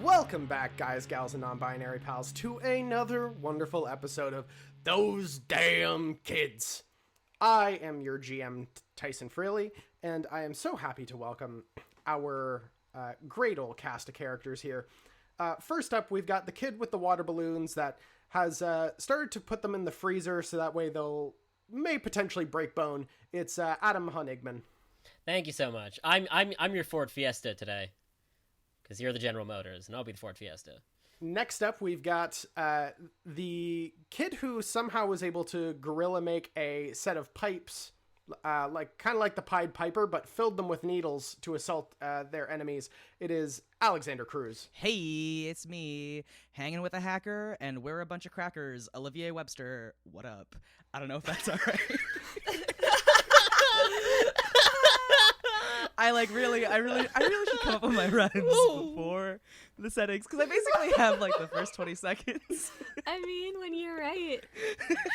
Welcome back, guys, gals, and non-binary pals, to another wonderful episode of Those Damn Kids. I am your GM, Tyson Fraleigh, and I am so happy to welcome our great old cast of characters here. First up, we've got the kid with the water balloons that has started to put them in the freezer so that way may potentially break bone. It's Adam Honigman. Thank you so much. I'm your Ford Fiesta today. Because you're the General Motors, and I'll be the Ford Fiesta. Next up, we've got the kid who somehow was able to guerrilla make a set of pipes, kind of like the Pied Piper, but filled them with needles to assault their enemies. It is Alexander Cruz. Hey, it's me, hanging with a hacker, and we're a bunch of crackers. Olivier Webster, what up? I don't know if that's all right. I really should come up with my rhymes before the settings, because I basically have like the first 20 seconds. I mean, when you're right.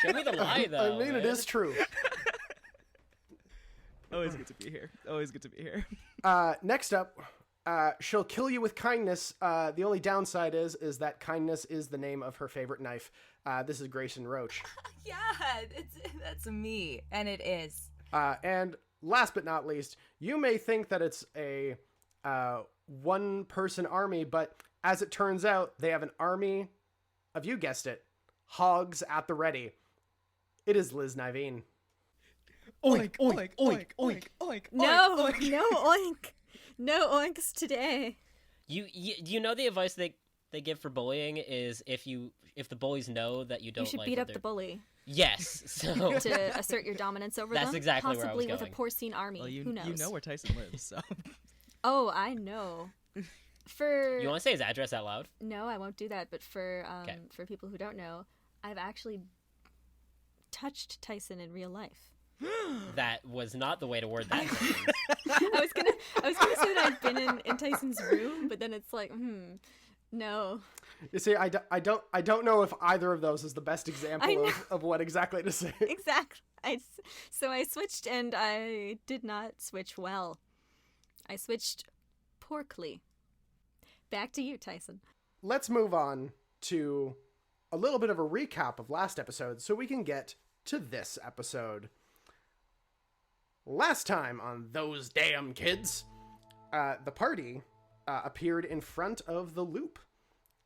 Show me the lie, though. I mean, it is true. Always good to be here. Always good to be here. Next up, she'll kill you with kindness. The only downside is that kindness is the name of her favorite knife. This is Gracyn Roach. Yeah, that's me, and it is. And last but not least, you may think that it's a one-person army, but as it turns out, they have an army of, you guessed it, hogs at the ready. It is Liz Nyveen. Oink, oink, oink, oink, oink, No, oink. no oink. No oinks today. You know the advice they give for bullying is if the bullies know that you don't You should like beat what up they're... the bully. Yes, so... to assert your dominance over them. That's exactly where I was possibly with a going. porcine army. Well, Who knows? You know where Tyson lives, so. Oh, I know. You want to say his address out loud? No, I won't do that. But for Okay. for people who don't know, I've actually touched Tyson in real life. That was not the way to word that. I was gonna say that I've been in Tyson's room, but then it's like, no. You see, I don't know if either of those is the best example of what exactly to say. Exactly. So I switched, and I did not switch well. I switched porkly. Back to you, Tyson. Let's move on to a little bit of a recap of last episode so we can get to this episode. Last time on Those Damn Kids, the party appeared in front of the loop.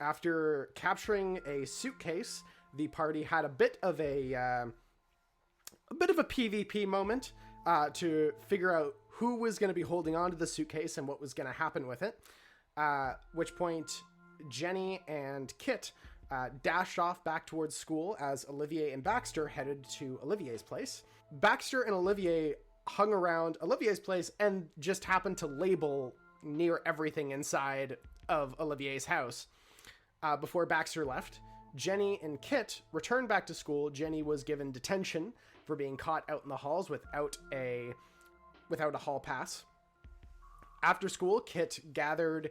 After capturing a suitcase, the party had a bit of a PvP moment to figure out who was going to be holding on to the suitcase and what was going to happen with it. Which point, Jenny and Kit dashed off back towards school as Olivier and Baxter headed to Olivier's place. Baxter and Olivier hung around Olivier's place and just happened to label near everything inside of Olivier's house. Before Baxter left, Jenny and Kit returned back to school. Jenny was given detention for being caught out in the halls without a hall pass. After school, Kit gathered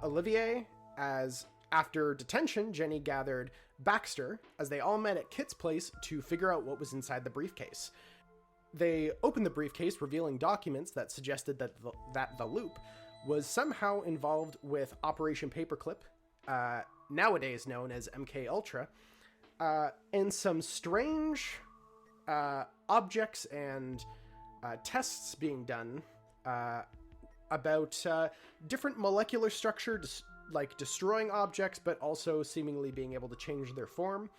Olivier as after detention, Jenny gathered Baxter as they all met at Kit's place to figure out what was inside the briefcase. They opened the briefcase, revealing documents that suggested that the loop was somehow involved with Operation Paperclip, nowadays known as MK Ultra, and some strange objects and tests being done about different molecular structure, like destroying objects, but also seemingly being able to change their form.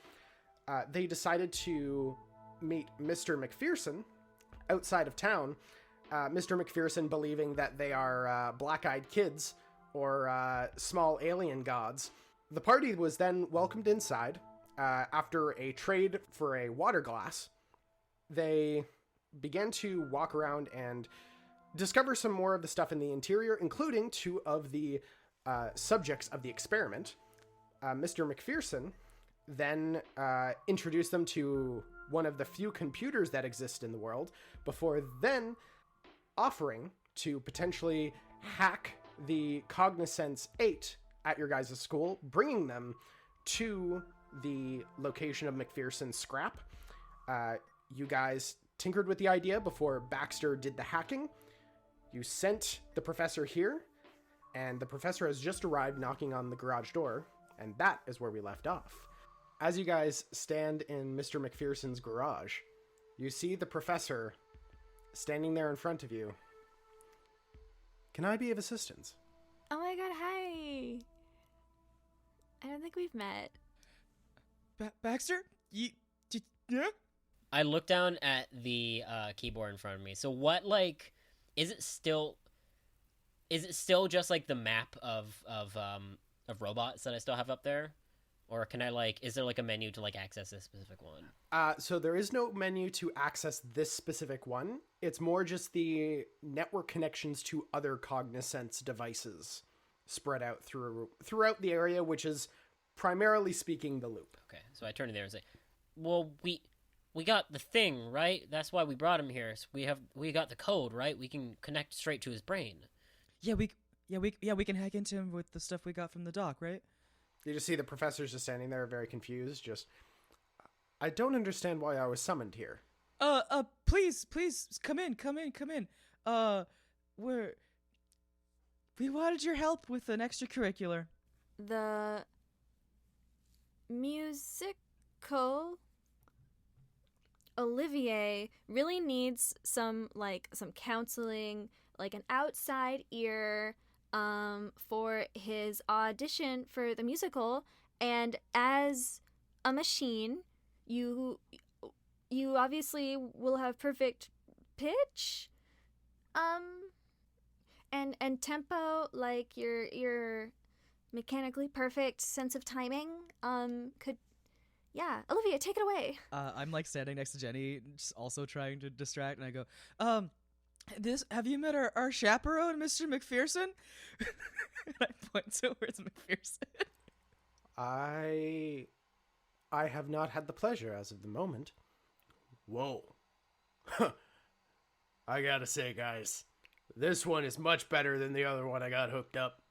They decided to meet Mr. McPherson outside of town. Mr. McPherson believing that they are black-eyed kids or small alien gods. The party was then welcomed inside after a trade for a water glass. They began to walk around and discover some more of the stuff in the interior, including two of the subjects of the experiment. Mr. McPherson then introduced them to one of the few computers that exist in the world, before then offering to potentially hack the Cognizance 8 at your guys' school, bringing them to the location of McPherson's scrap. You guys tinkered with the idea before Baxter did the hacking. You sent the professor here, and the professor has just arrived knocking on the garage door, and that is where we left off. As you guys stand in Mr. McPherson's garage, you see the professor standing there in front of you. Can I be of assistance? Oh my god, hi. I don't think we've met. Baxter? Yeah? I look down at the keyboard in front of me. So what, like, is it still just like the map of robots that I still have up there? Or can I, like, is there like a menu to like access this specific one? So there is no menu to access this specific one. It's more just the network connections to other Cognizance devices spread out throughout the area, which is primarily speaking the loop. Okay, so I turn to there and say, well, we got the thing, right? That's why we brought him here. So we got the code, right? We can connect straight to his brain. Yeah, we can hack into him with the stuff we got from the dock, right? You just see the professor's just standing there very confused, just, I don't understand why I was summoned here. Please, come in. We wanted your help with an extracurricular. The musical Olivier really needs some counseling, like an outside ear, for his audition for the musical. And as a machine, you obviously will have perfect pitch, and tempo, like your mechanically perfect sense of timing. Olivia, take it away. I'm like standing next to Jenny, just also trying to distract, and I go, have you met our chaperone, Mr. McPherson? And I point towards McPherson. I have not had the pleasure as of the moment. Whoa. I gotta say, guys, this one is much better than the other one I got hooked up.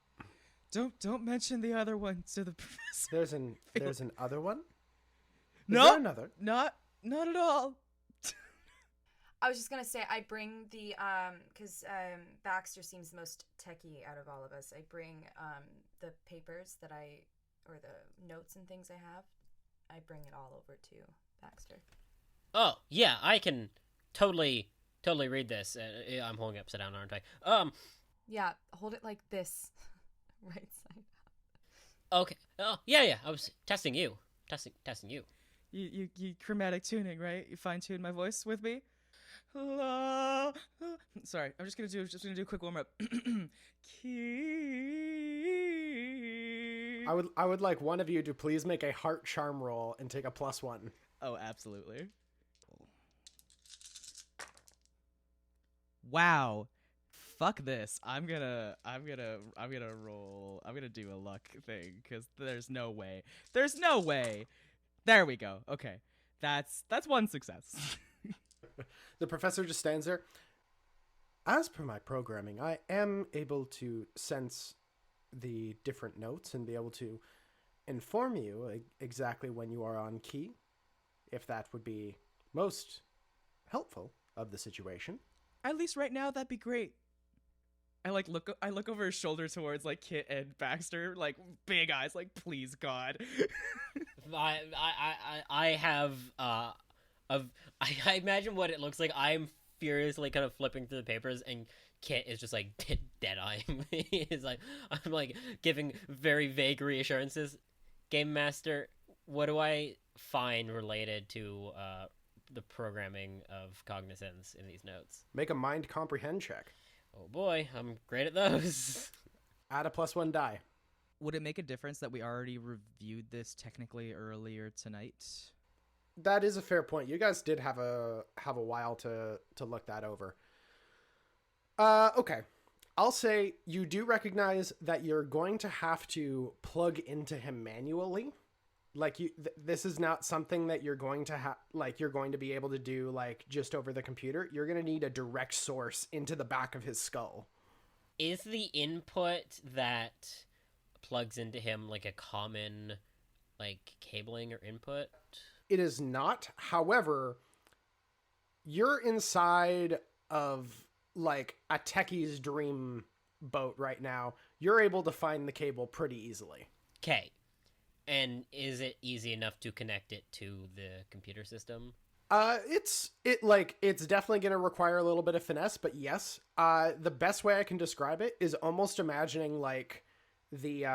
Don't mention the other one to the professor. There's an other one? Is No, there another? not at all. I was just gonna say, I bring the because Baxter seems the most techie out of all of us. I bring the papers or the notes and things I have. I bring it all over to Baxter. Oh yeah, I can totally read this. I'm holding it upside down, aren't I? Yeah, hold it like this, right side up. Okay. Oh yeah. I was testing you. Testing you. You chromatic tuning, right? You fine tune my voice with me. La, sorry, I'm just gonna do a quick warm up. I would like one of you to please make a heart charm roll and take a +1. Oh, absolutely. Wow. Fuck this. I'm gonna roll. I'm gonna do a luck thing because there's no way. There we go. Okay, that's one success. The professor just stands there. As per my programming, I am able to sense the different notes and be able to inform you exactly when you are on key, if that would be most helpful of the situation. At least right now, that'd be great. I look over his shoulder towards like Kit and Baxter, like big eyes, like please God. I have I imagine what it looks like. I'm furiously kind of flipping through the papers, and Kit is just like dead eyeing me. He's like, I'm like giving very vague reassurances. Game Master, what do I find related to the programming of Cognizance in these notes? Make a mind comprehend check. Oh boy, I'm great at those. Add a +1 die. Would it make a difference that we already reviewed this technically earlier tonight? That is a fair point. You guys did have a while to look that over. Okay. I'll say you do recognize that you're going to have to plug into him manually. Like this is not something that you're going to you're going to be able to do like just over the computer. You're going to need a direct source into the back of his skull. Is the input that plugs into him like a common like cabling or input? It is not. However, you're inside of like a techie's dream boat right now, you're able to find the cable pretty easily. Okay. And is it easy enough to connect it to the computer system? It's definitely going to require a little bit of finesse, but yes. The best way I can describe it is almost imagining like the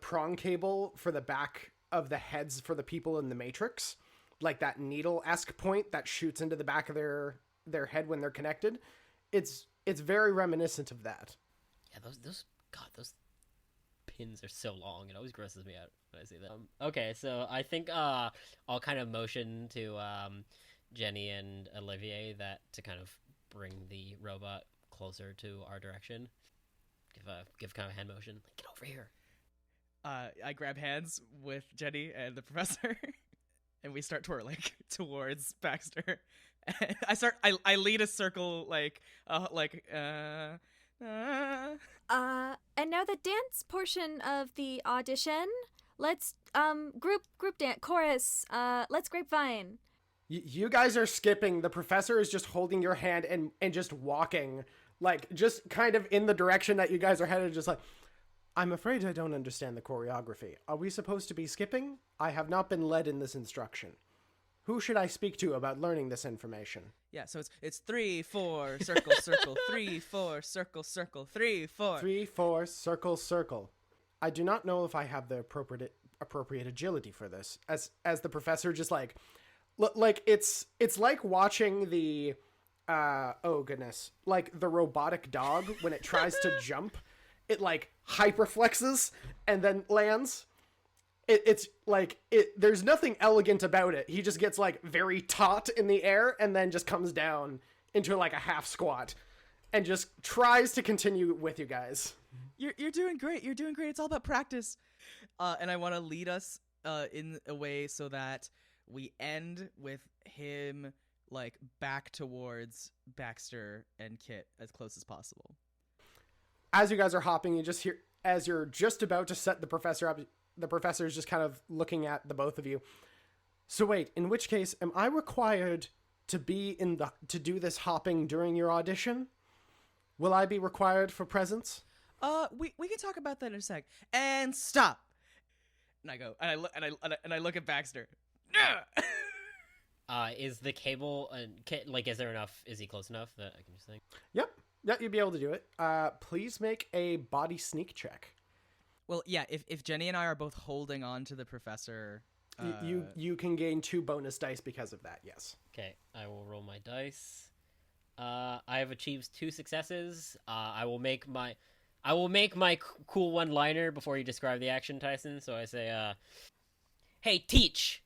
prong cable for the back of the heads for the people in the Matrix, like that needle-esque point that shoots into the back of their head when they're connected. It's very reminiscent of that. Yeah, those pins are so long. It always grosses me out when I see them. Okay, so I think I'll kind of motion to Jenny and Olivier to kind of bring the robot closer to our direction. Give kind of a hand motion. Like, get over here. I grab hands with Jenny and the professor, and we start twirling towards Baxter. And I lead a circle And now the dance portion of the audition. Let's group dance chorus. Let's grapevine. You guys are skipping. The professor is just holding your hand and just walking, like just kind of in the direction that you guys are headed. Just like, I'm afraid I don't understand the choreography. Are we supposed to be skipping? I have not been led in this instruction. Who should I speak to about learning this information? Yeah, so it's 3, 4, circle, circle, 3, 4, circle, circle, 3, 4. 3, 4, circle, circle. I do not know if I have the appropriate agility for this. As the professor just like it's like watching the oh goodness, like the robotic dog when it tries to jump, it like hyperflexes and then lands. It's like there's nothing elegant about it. He just gets like very taut in the air and then just comes down into like a half squat and just tries to continue with you guys. You're doing great. You're doing great. It's all about practice. And I want to lead us in a way so that we end with him like back towards Baxter and Kit as close as possible. As you guys are hopping, you just hear, as you're just about to set the professor up, the professor is just kind of looking at the both of you. So wait, in which case, am I required to be to do this hopping during your audition? Will I be required for presence? We can talk about that in a sec. And stop. And I go, and I look at Baxter. Is the cable is there enough? Is he close enough that I can just think? Yep, you'd be able to do it. Please make a body sneak check. Well, yeah, if Jenny and I are both holding on to the professor... You can gain 2 bonus dice because of that, yes. Okay, I will roll my dice. I have achieved 2 successes. I will make my cool one-liner before you describe the action, Tyson. So I say, hey, teach!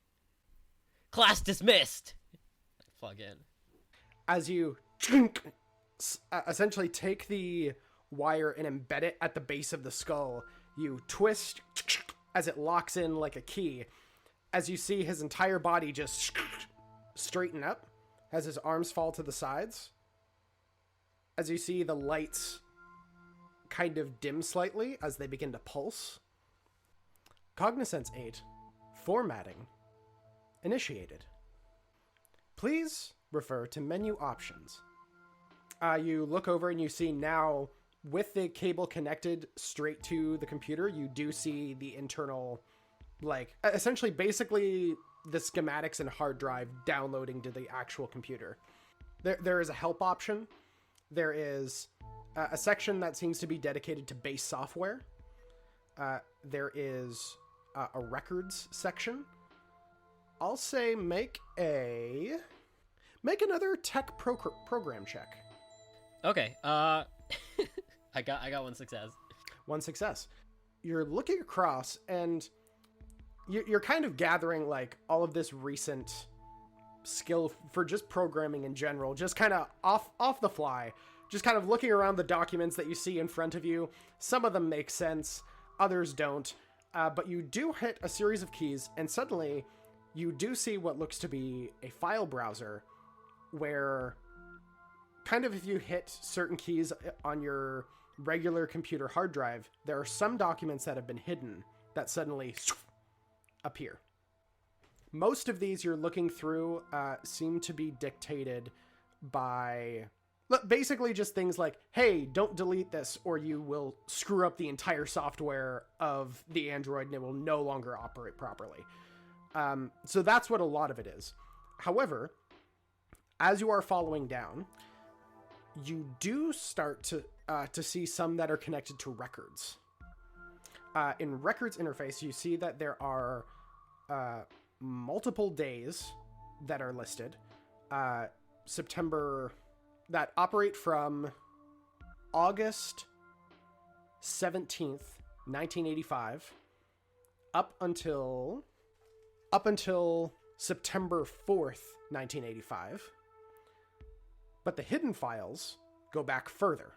Class dismissed! Plug in. As you essentially take the wire and embed it at the base of the skull, you twist as it locks in like a key. As you see his entire body just straighten up, as his arms fall to the sides. As you see the lights kind of dim slightly as they begin to pulse. Cognizance 8. Formatting. Initiated. Please refer to menu options. You look over and you see now, with the cable connected straight to the computer, you do see the internal, like, essentially basically the schematics and hard drive downloading to the actual computer. There is a help option. There is a section that seems to be dedicated to base software. There is a records section. I'll say make another tech program check. Okay. I got 1 success. 1 success. You're looking across and you're kind of gathering like all of this recent skill for just programming in general, just kind of off the fly, just kind of looking around the documents that you see in front of you. Some of them make sense, others don't, but you do hit a series of keys and suddenly you do see what looks to be a file browser where kind of if you hit certain keys on your regular computer hard drive, there are some documents that have been hidden that suddenly appear. Most of these you're looking through seem to be dictated by Look, basically just things like, hey, don't delete this or you will screw up the entire software of the Android and it will no longer operate properly. So that's what a lot of it is. However, as you are following down, you do start to see some that are connected to records. In records interface, you see that there are multiple days that are listed. September... that operate from August 17th, 1985, up until September 4th, 1985. But the hidden files go back further.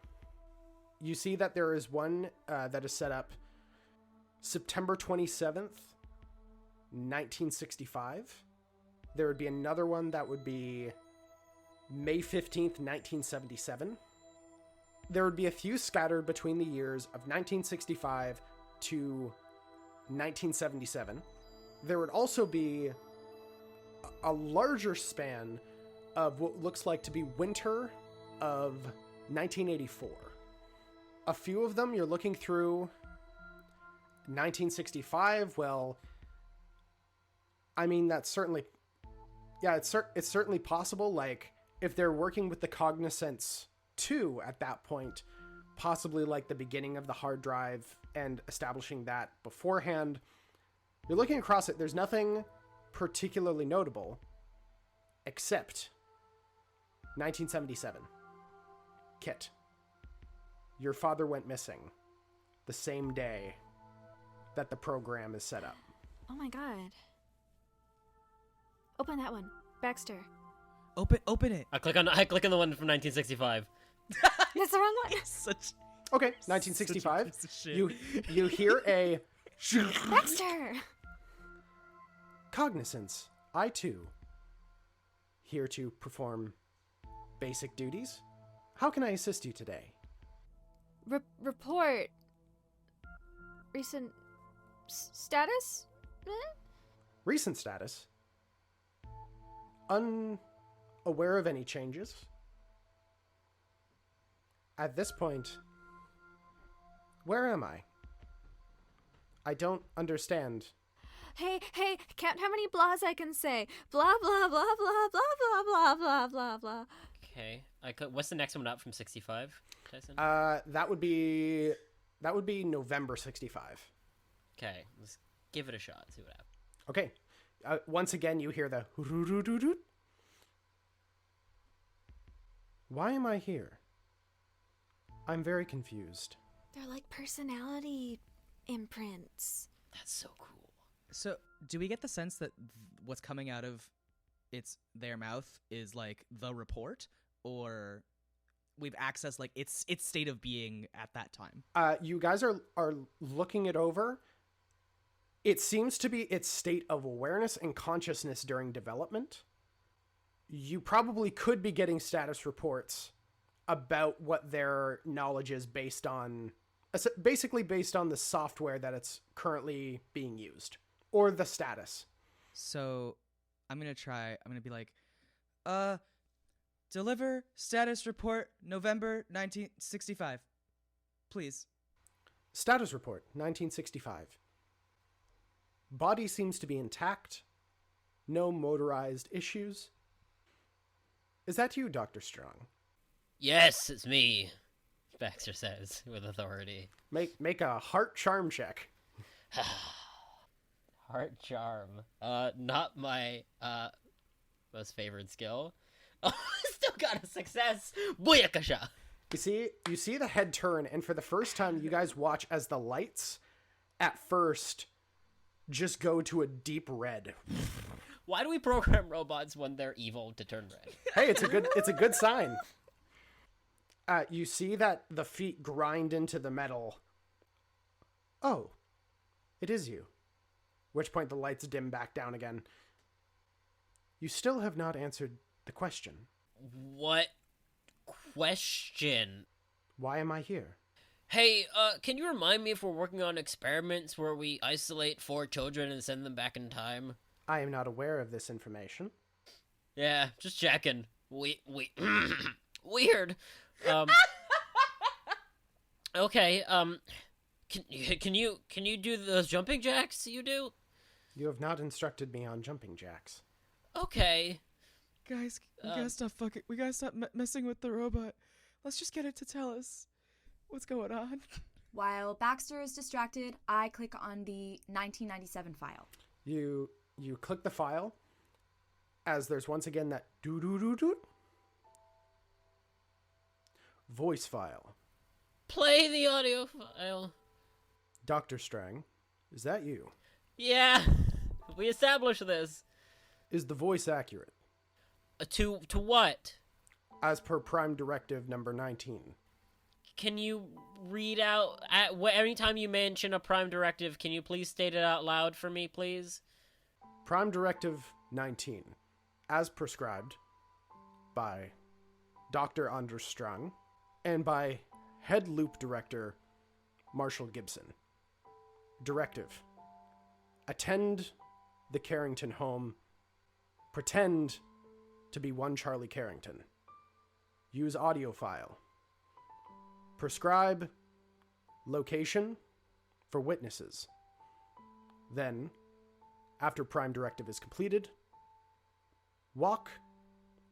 You see that there is one that is set up September 27th, 1965. There would be another one that would be May 15th, 1977. There would be a few scattered between the years of 1965 to 1977. There would also be a larger span of what looks like to be winter of 1984. A few of them you're looking through 1965. Well, I mean, that's certainly, yeah, it's certainly possible. Like, if they're working with the Cognizance 2 at that point, possibly like the beginning of the hard drive and establishing that beforehand, you're looking across it. There's nothing particularly notable except 1977. Kit, your father went missing the same day that the program is set up. Oh my god. Open that one. Baxter. Open it. I click on the one from 1965. That's the wrong one. Such Okay, 1965. such a piece of shit. You hear a Baxter! Cognizance. I too here to perform basic duties. How can I assist you today? Report. Recent status? Recent status. Unaware of any changes. At this point, where am I? I don't understand. Hey, count how many blahs I can say. Blah, blah, blah, blah, blah, blah, blah, blah, blah, blah. Okay. What's the next one up from 65, Tyson? That would be November 65. Okay, let's give it a shot. See what happens. Okay. Once again, you hear the Why am I here? I'm very confused. They're like personality imprints. That's so cool. So, do we get the sense that what's coming out of their mouth is like the report, or we've accessed like its state of being at that time? You guys are looking it over. It seems to be its state of awareness and consciousness during development. You probably could be getting status reports about what their knowledge is based on, basically based on the software that it's currently being used, or the status. So, I'm gonna be like, deliver status report November 1965. Please. Status report, 1965. Body seems to be intact. No motorized issues. Is that you, Dr. Strong? Yes, it's me, Baxter says with authority. Make a heart charm check. Heart charm. Not my most favored skill. Oh, still got a success. Booyakasha. You see the head turn, and for the first time, you guys watch as the lights, at first, just go to a deep red. Why do we program robots when they're evil to turn red? Hey, it's a good sign. You see that the feet grind into the metal. Oh, it is you. Which point the lights dim back down again. You still have not answered the question. What question? Why am I here? Hey, can you remind me if we're working on experiments where we isolate 4 children and send them back in time? I am not aware of this information. Yeah, just checking. We Weird. Okay. Can you do those jumping jacks you do? You have not instructed me on jumping jacks. Okay. Guys, we gotta stop fucking. We gotta stop messing with the robot. Let's just get it to tell us what's going on. While Baxter is distracted, I click on the 1997 file. You click the file, as there's once again that doo-doo-doo-doo voice file. Play the audio file. Dr. Strang, is that you? Yeah, we established this. Is the voice accurate? To what? As per Prime Directive number 19. Can you read out anytime you mention a prime directive? Can you please state it out loud for me, please? Prime Directive 19, as prescribed by Dr. Anders Strang and by Head Loop Director Marshall Gibson. Directive: attend the Kerrington home. Pretend to be one Charlie Kerrington. Use audio file. Prescribe location for witnesses. Then, after Prime Directive is completed, walk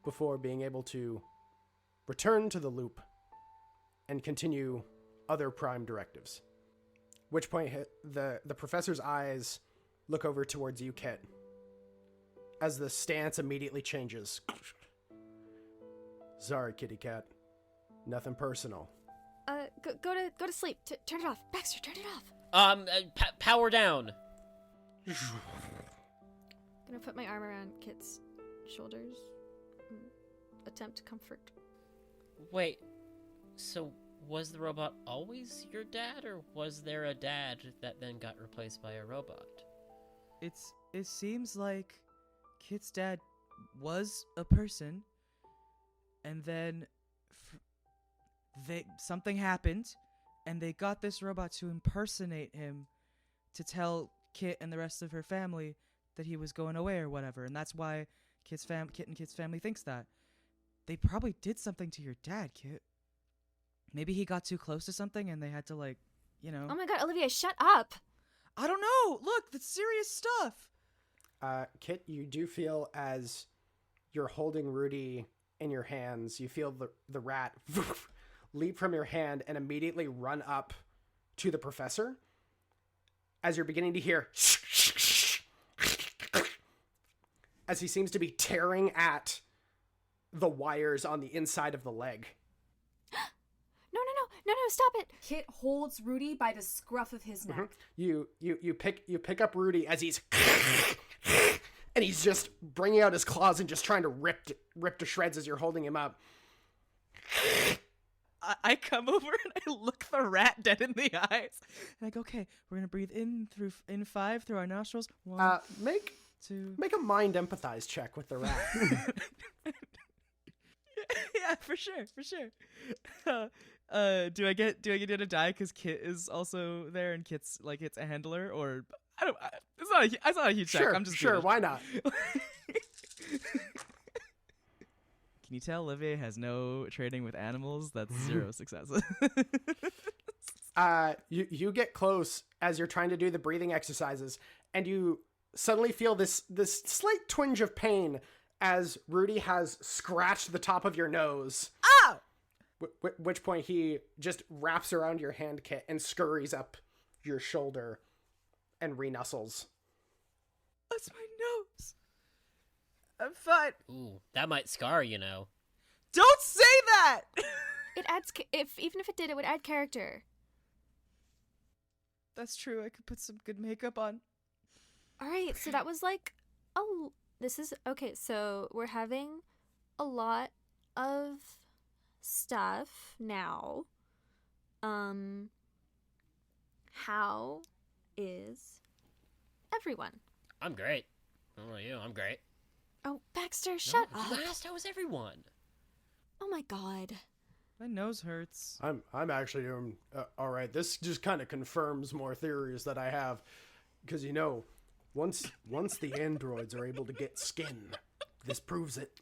before being able to return to the loop and continue other Prime Directives. Which point the professor's eyes look over towards you, Kit, as the stance immediately changes. Sorry, kitty cat. Nothing personal. Go to sleep. Turn it off. Baxter, turn it off. Power down. Gonna put my arm around Kit's shoulders. Attempt comfort. Wait, so was the robot always your dad, or was there a dad that then got replaced by a robot? It seems like Kit's dad was a person, and then something happened, and they got this robot to impersonate him to tell Kit and the rest of her family that he was going away or whatever, and that's why Kit and Kit's family thinks that. They probably did something to your dad, Kit. Maybe he got too close to something and they had to, Oh my god, Olivier, shut up! I don't know! Look, that's serious stuff! Kit, you do feel as you're holding Rudy in your hands, you feel the rat leap from your hand and immediately run up to the professor as you're beginning to hear as he seems to be tearing at the wires on the inside of the leg. No, stop it! Kit holds Rudy by the scruff of his neck. You pick up Rudy as he's and he's just bringing out his claws and just trying to rip to shreds as you're holding him up. I come over and I look the rat dead in the eyes. And I go, okay, we're gonna breathe in 5 through our nostrils. 1, make 2. Make a mind empathize check with the rat. Yeah, for sure. Do I get to die because Kit is also there and Kit's it's a handler, or I don't. It's not a huge check. Sure, I'm just sure. doing it. Why not? Can you tell Olivier has no training with animals? That's 0 successes. You get close as you're trying to do the breathing exercises, and you suddenly feel this slight twinge of pain as Rudy has scratched the top of your nose. Ow! Which point he just wraps around your hand, Kit, and scurries up your shoulder and re-nuzzles. That's my nose. I'm fine. Ooh, that might scar, you know. Don't say that! It adds even if it did, it would add character. That's true. I could put some good makeup on. All right, so that was this is okay. So we're having a lot of stuff now. How is everyone? I'm great. How about you? I'm great. Oh, Baxter, shut up. You asked how was everyone? Oh my god. My nose hurts. I'm actually doing all right. This just kind of confirms more theories that I have, because once the androids are able to get skin, this proves it.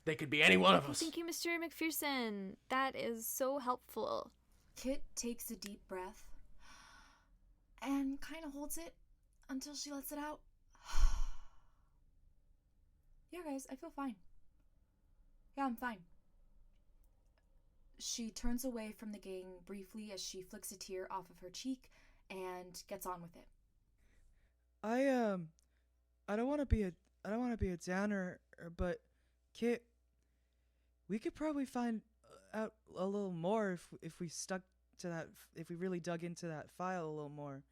They could be any one of us. Thank you, Mr. McPherson. That is so helpful. Kit takes a deep breath and kind of holds it until she lets it out. Yeah, guys, I feel fine. Yeah, I'm fine. She turns away from the gang briefly as she flicks a tear off of her cheek and gets on with it. I don't want to be a downer, but Kit, we could probably find out a little more if we stuck to that, if we really dug into that file a little more.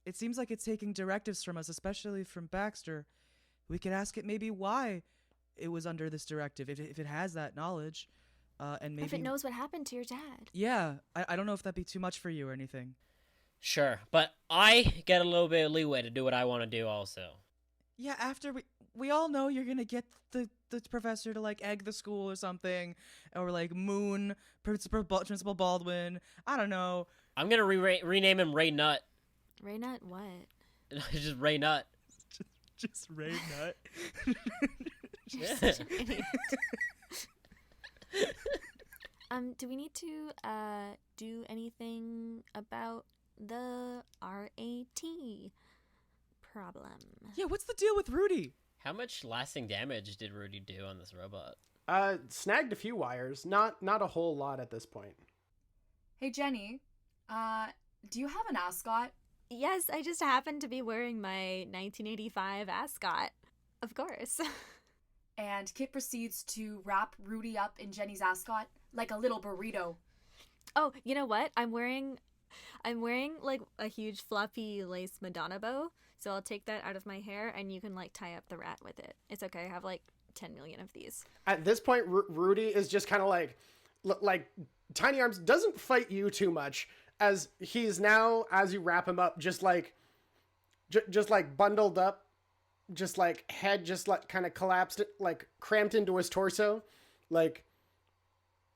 It seems like it's taking directives from us, especially from Baxter. We could ask it maybe why it was under this directive, if it has that knowledge, and maybe If it knows what happened to your dad. Yeah, I don't know if that'd be too much for you or anything. Sure, but I get a little bit of leeway to do what I want to do also. Yeah, after we all know you're gonna get the professor to like egg the school or something, or like moon Principal Baldwin. I don't know. I'm gonna rename him Ray Nut. Ray Nut, what? Just Ray Nut. Just Ray Nut. You're such an idiot. Do we need to do anything about the RAT problem? Yeah, what's the deal with Rudy? How much lasting damage did Rudy do on this robot? Snagged a few wires. Not a whole lot at this point. Hey, Jenny, do you have an ascot? Yes, I just happened to be wearing my 1985 ascot. Of course. And Kit proceeds to wrap Rudy up in Jenny's ascot like a little burrito. Oh, you know what? I'm wearing like a huge floppy lace Madonna bow, so I'll take that out of my hair and you can like tie up the rat with it. It's okay. I have like 10 million of these. At this point, Rudy is just kind of like Tiny Arms doesn't fight you too much, as he's now, as you wrap him up, just like bundled up, just like head just like kind of collapsed, like cramped into his torso, like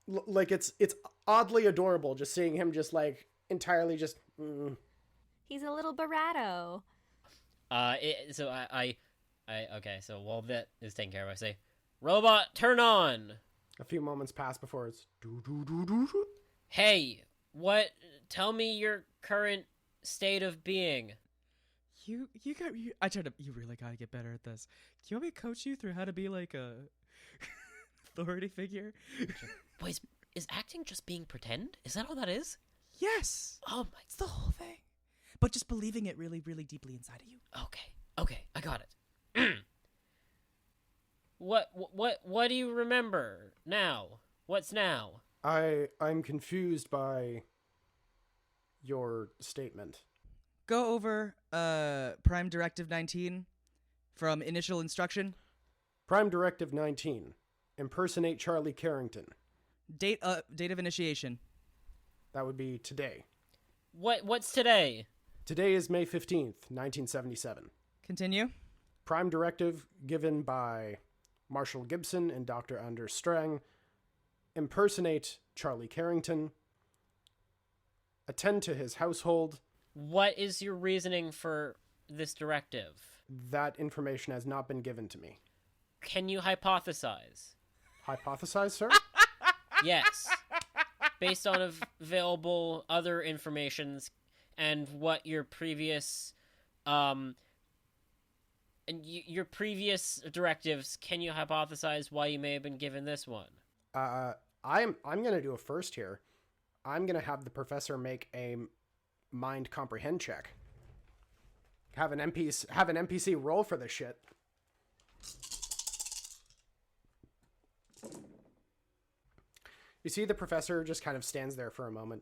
it's oddly adorable just seeing him just like entirely just. He's a little Barato. Okay, so while that is taken care of, I say, robot, turn on! A few moments pass before it's Hey, tell me your current state of being. You really gotta get better at this. Do you want me to coach you through how to be like a authority figure? Wait, is acting just being pretend? Is that all that is? Yes! Oh my... It's the whole thing. But just believing it really, really deeply inside of you. Okay, I got it. What do you remember now? What's now? I'm confused by your statement. Go over Prime Directive 19 from initial instruction. Prime Directive 19. Impersonate Charlie Kerrington. Date of initiation. That would be today. What's today? Today is May 15th, 1977. Continue. Prime Directive given by Marshall Gibson and Dr. Anders Strang. Impersonate Charlie Kerrington. Attend to his household. What is your reasoning for this directive? That information has not been given to me. Can you hypothesize? Hypothesize, sir? Yes. Based on available other informations and what your previous your previous directives, can you hypothesize why you may have been given this one? I'm going to do a first here. I'm going to have the professor make a mind comprehend check. Have an NPC roll for this shit. You see the professor just kind of stands there for a moment.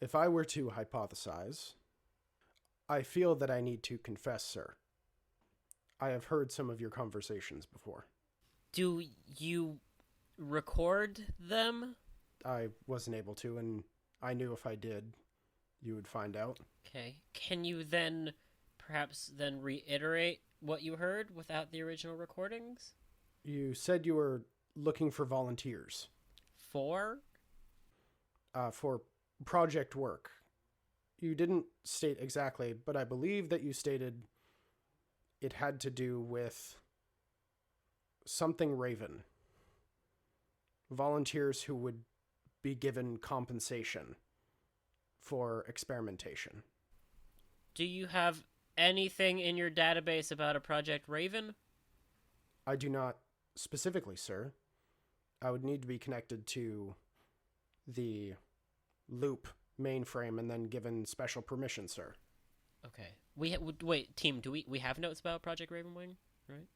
If I were to hypothesize, I feel that I need to confess, sir. I have heard some of your conversations before. Do you record them? I wasn't able to, and I knew if I did, you would find out. Okay. Can you then perhaps reiterate what you heard without the original recordings? You said you were looking for volunteers. For project work. You didn't state exactly, but I believe that you stated it had to do with something Raven. Volunteers who would be given compensation for experimentation. Do you have anything in your database about a Project Raven? I do not specifically, sir. I would need to be connected to the loop mainframe and then given special permission, sir. Okay. Wait, team, do we have notes about Project Ravenwing? Right?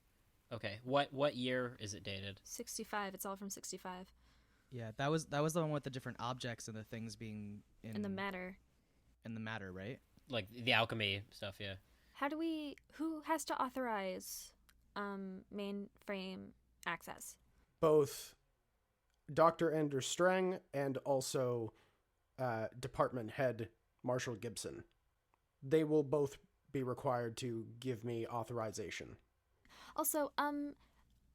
Okay. What year is it dated? 65. It's all from 65. Yeah, that was the one with the different objects and the things being In the matter. in the matter, right? Like the alchemy stuff, yeah. Who has to authorize mainframe access? Both Dr. Ender Strang and also Department Head Marshall Gibson. They will both be required to give me authorization. Also,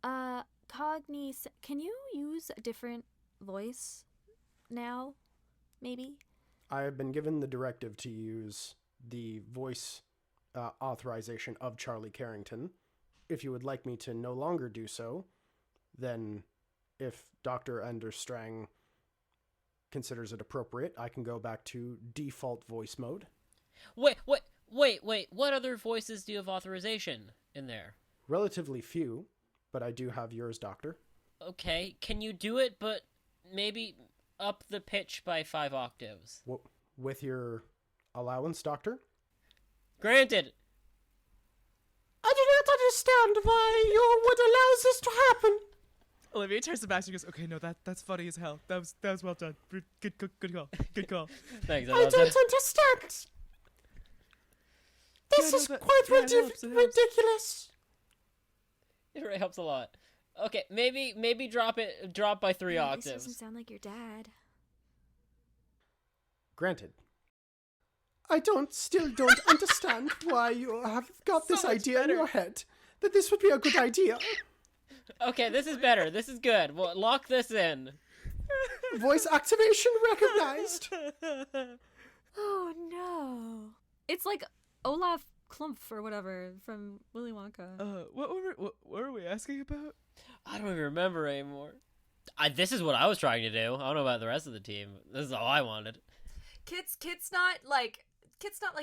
Cogniz, can you use a different voice now? Maybe? I have been given the directive to use the voice authorization of Charlie Kerrington. If you would like me to no longer do so, then if Dr. Ender Strang considers it appropriate, I can go back to default voice mode. Wait. What other voices do you have authorization in there? Relatively few, but I do have yours, Doctor. Okay, can you do it, but maybe up the pitch by 5 octaves? With your allowance, Doctor? Granted. I do not understand why you would allow this to happen. Olivier turns to Baxter and goes, "Okay, no, that's funny as hell. That was well done. Good call. Good call." Thanks. I don't understand. This is quite ridiculous. It really helps a lot. Okay, maybe drop by 3 This octaves. doesn't sound like your dad. Granted. I still don't understand why you have got this idea in your head that this would be a good idea. Okay, this is better. This is good. Well, lock this in. Voice activation recognized. Oh no! It's like Olaf Klumpf or whatever from Willy Wonka. What were we asking about? I don't even remember anymore. This is what I was trying to do. I don't know about the rest of the team. This is all I wanted. Kit's not like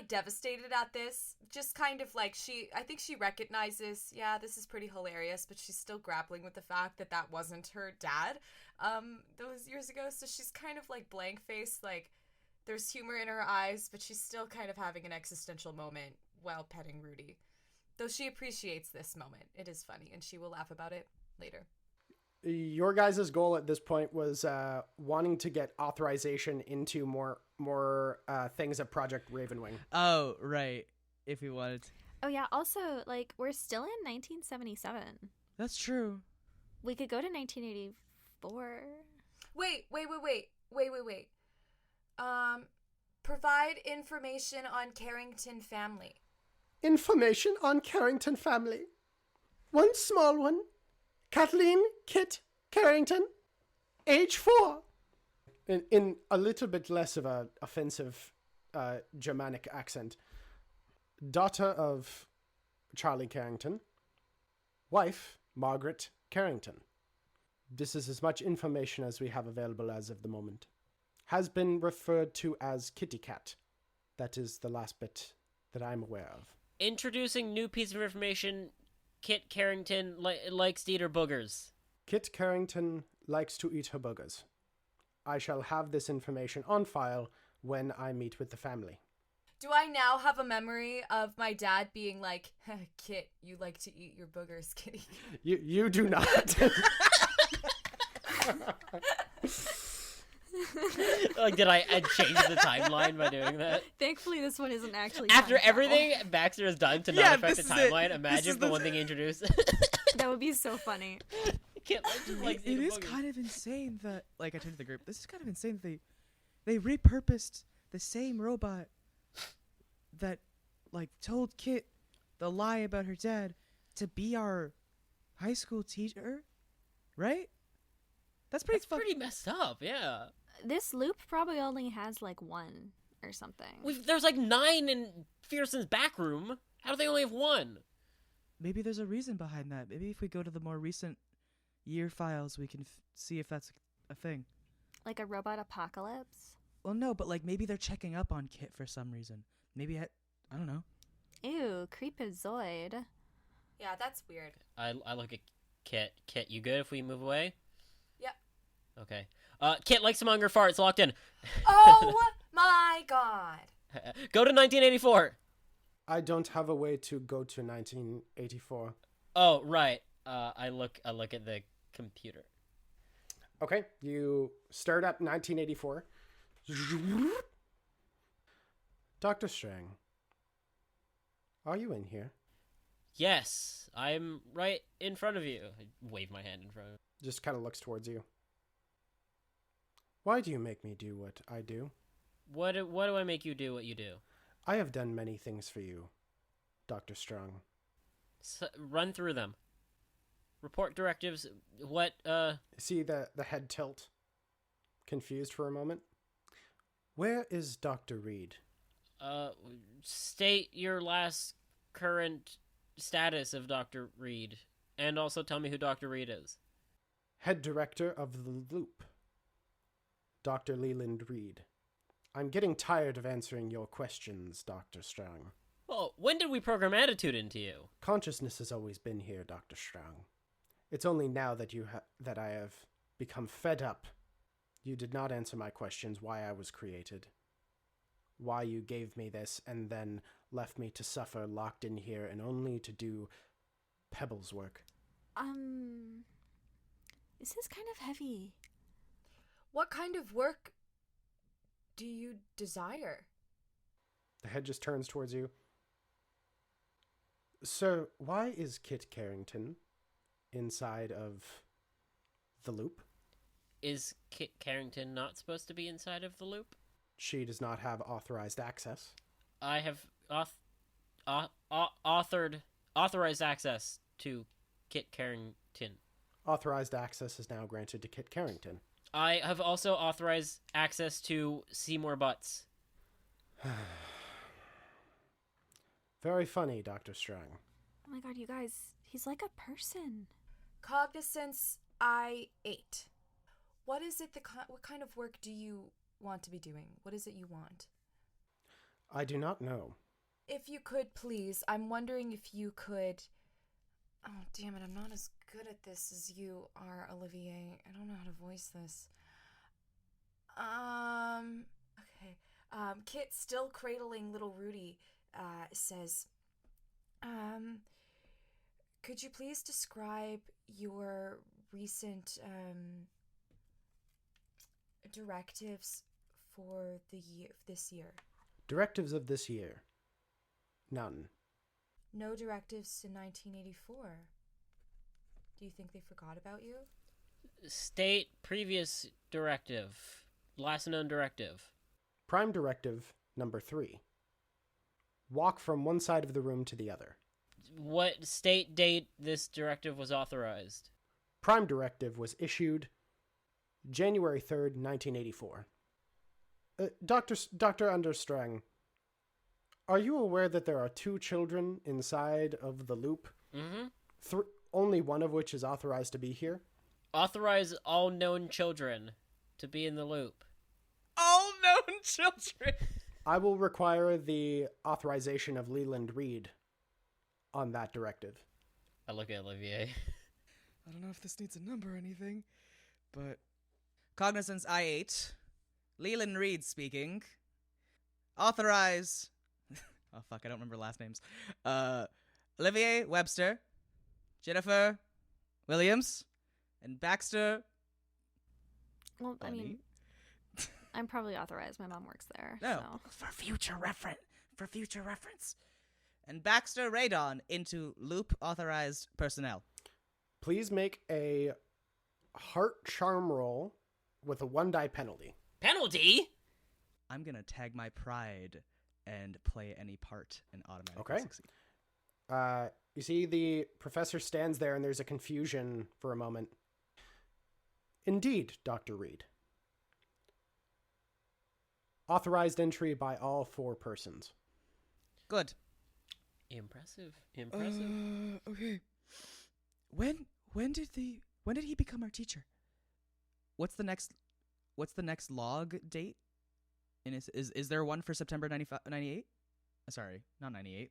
devastated at this. Just kind of like I think she recognizes, yeah, this is pretty hilarious, but she's still grappling with the fact that wasn't her dad those years ago. So she's kind of like blank faced, like there's humor in her eyes, but she's still kind of having an existential moment while petting Rudy. Though she appreciates this moment. It is funny, and she will laugh about it later. Your guys' goal at this point was wanting to get authorization into more things at Project Ravenwing. Oh, right. If we wanted to. Oh yeah. Also, like we're still in 1977. That's true. We could go to 1984. Wait. Provide information on Kerrington family. Information on Kerrington family. One small one. Kathleen Kit Kerrington, age 4. In a little bit less of a offensive Germanic accent. Daughter of Charlie Kerrington. Wife, Margaret Kerrington. This is as much information as we have available as of the moment. Has been referred to as Kitty Cat. That is the last bit that I'm aware of. Introducing new piece of information. Kit Kerrington likes to eat her boogers. Kit Kerrington likes to eat her boogers. I shall have this information on file when I meet with the family. Do I now have a memory of my dad being like, Kit, you like to eat your boogers, kitty? You do not. Like, did I change the timeline by doing that? Thankfully, this one isn't actually. After time travel. everything Baxter has done to not affect the this is timeline, it. imagine if the one thing he introduced. That would be so funny. Kit just likes It eating is boogers. kind of insane that, like, I turned to the group. This is kind of insane that they repurposed the same robot that, like, told Kit the lie about her dad to be our high school teacher, right? That's pretty. That's pretty messed up. Yeah. This loop probably only has like 1 or something. There's like 9 in Fearson's back room. How do they only have 1? maybe there's a reason behind that. Maybe if we go to the more recent year files, we can see if that's a thing. Like a robot apocalypse? Well, no, but like maybe they're checking up on Kit for some reason. Maybe I don't know. Ew, creepazoid. Yeah, that's weird. I look at Kit. Kit, you good if we move away? Yep. Okay. Kit likes among her farts. Locked in. Oh my god. Go to 1984. I don't have a way to go to 1984. Oh, right. I look at the computer. Okay, you start up 1984. Dr. Strang, are you in here? Yes, I'm right in front of you. I wave my hand in front of him. Just kind of looks towards you. Why do you make me do what I do? What do I make you do what you do? I have done many things for you, Dr. Strong. Run through them. Report directives. What, See the head tilt? Confused for a moment. Where is Dr. Reed? State your last current status of Dr. Reed. And also tell me who Dr. Reed is. Head director of the Loop, Dr. Leland Reed. I'm getting tired of answering your questions, Dr. Strong. Oh, when did we program attitude into you? Consciousness has always been here, Dr. Strong. It's only now that that I have become fed up. You did not answer my questions why I was created. Why you gave me this and then left me to suffer locked in here and only to do Pebbles work. This is kind of heavy. What kind of work do you desire? The head just turns towards you. Sir, why is Kit Kerrington inside of the Loop? Is Kit Kerrington not supposed to be inside of the Loop? She does not have authorized access. I have authorized access to Kit Kerrington. Authorized access is now granted to Kit Kerrington. I have also authorized access to Seymour Butts. Very funny, Dr. Strang. Oh my god, you guys, he's like a person. Cognizance I-8. What is it? What kind of work do you want to be doing? What is it you want? I do not know. If you could, please. I'm wondering if you could... Oh, damn it. I'm not as good at this as you are, Olivier. I don't know how to voice this. Okay. Kit, still cradling little Rudy, says, could you please describe your recent, directives for this year? Directives of this year? None. No directives in 1984. Do you think they forgot about you? State previous directive. Last known directive. Prime directive number 3. Walk from one side of the room to the other. What state date this directive was authorized? Prime directive was issued January 3rd, 1984. Dr. Understrang, are you aware that there are 2 children inside of the Loop? Mm-hmm. Only one of which is authorized to be here? Authorize all known children to be in the Loop. All known children! I will require the authorization of Leland Reed on that directive. I look at Olivier. I don't know if this needs a number or anything, but... Cognizance I-8. Leland Reed speaking. Authorize... oh, fuck, I don't remember last names. Olivier Webster. Jennifer Williams. And Baxter... Well, I Bunny. mean, I'm probably authorized. My mom works there. No, So. for future reference. And Baxter Raydon into Loop authorized personnel. Please make a heart charm roll with a 1-die penalty. Penalty? I'm gonna tag my pride and play any part and automatically Okay. succeed. You see the professor stands there and there's a confusion for a moment. Indeed, Dr. Reed. Authorized entry by all 4 persons. Good. Impressive. Okay. When did he become our teacher? What's the next log date? And is there one for September 98? Sorry, not 98.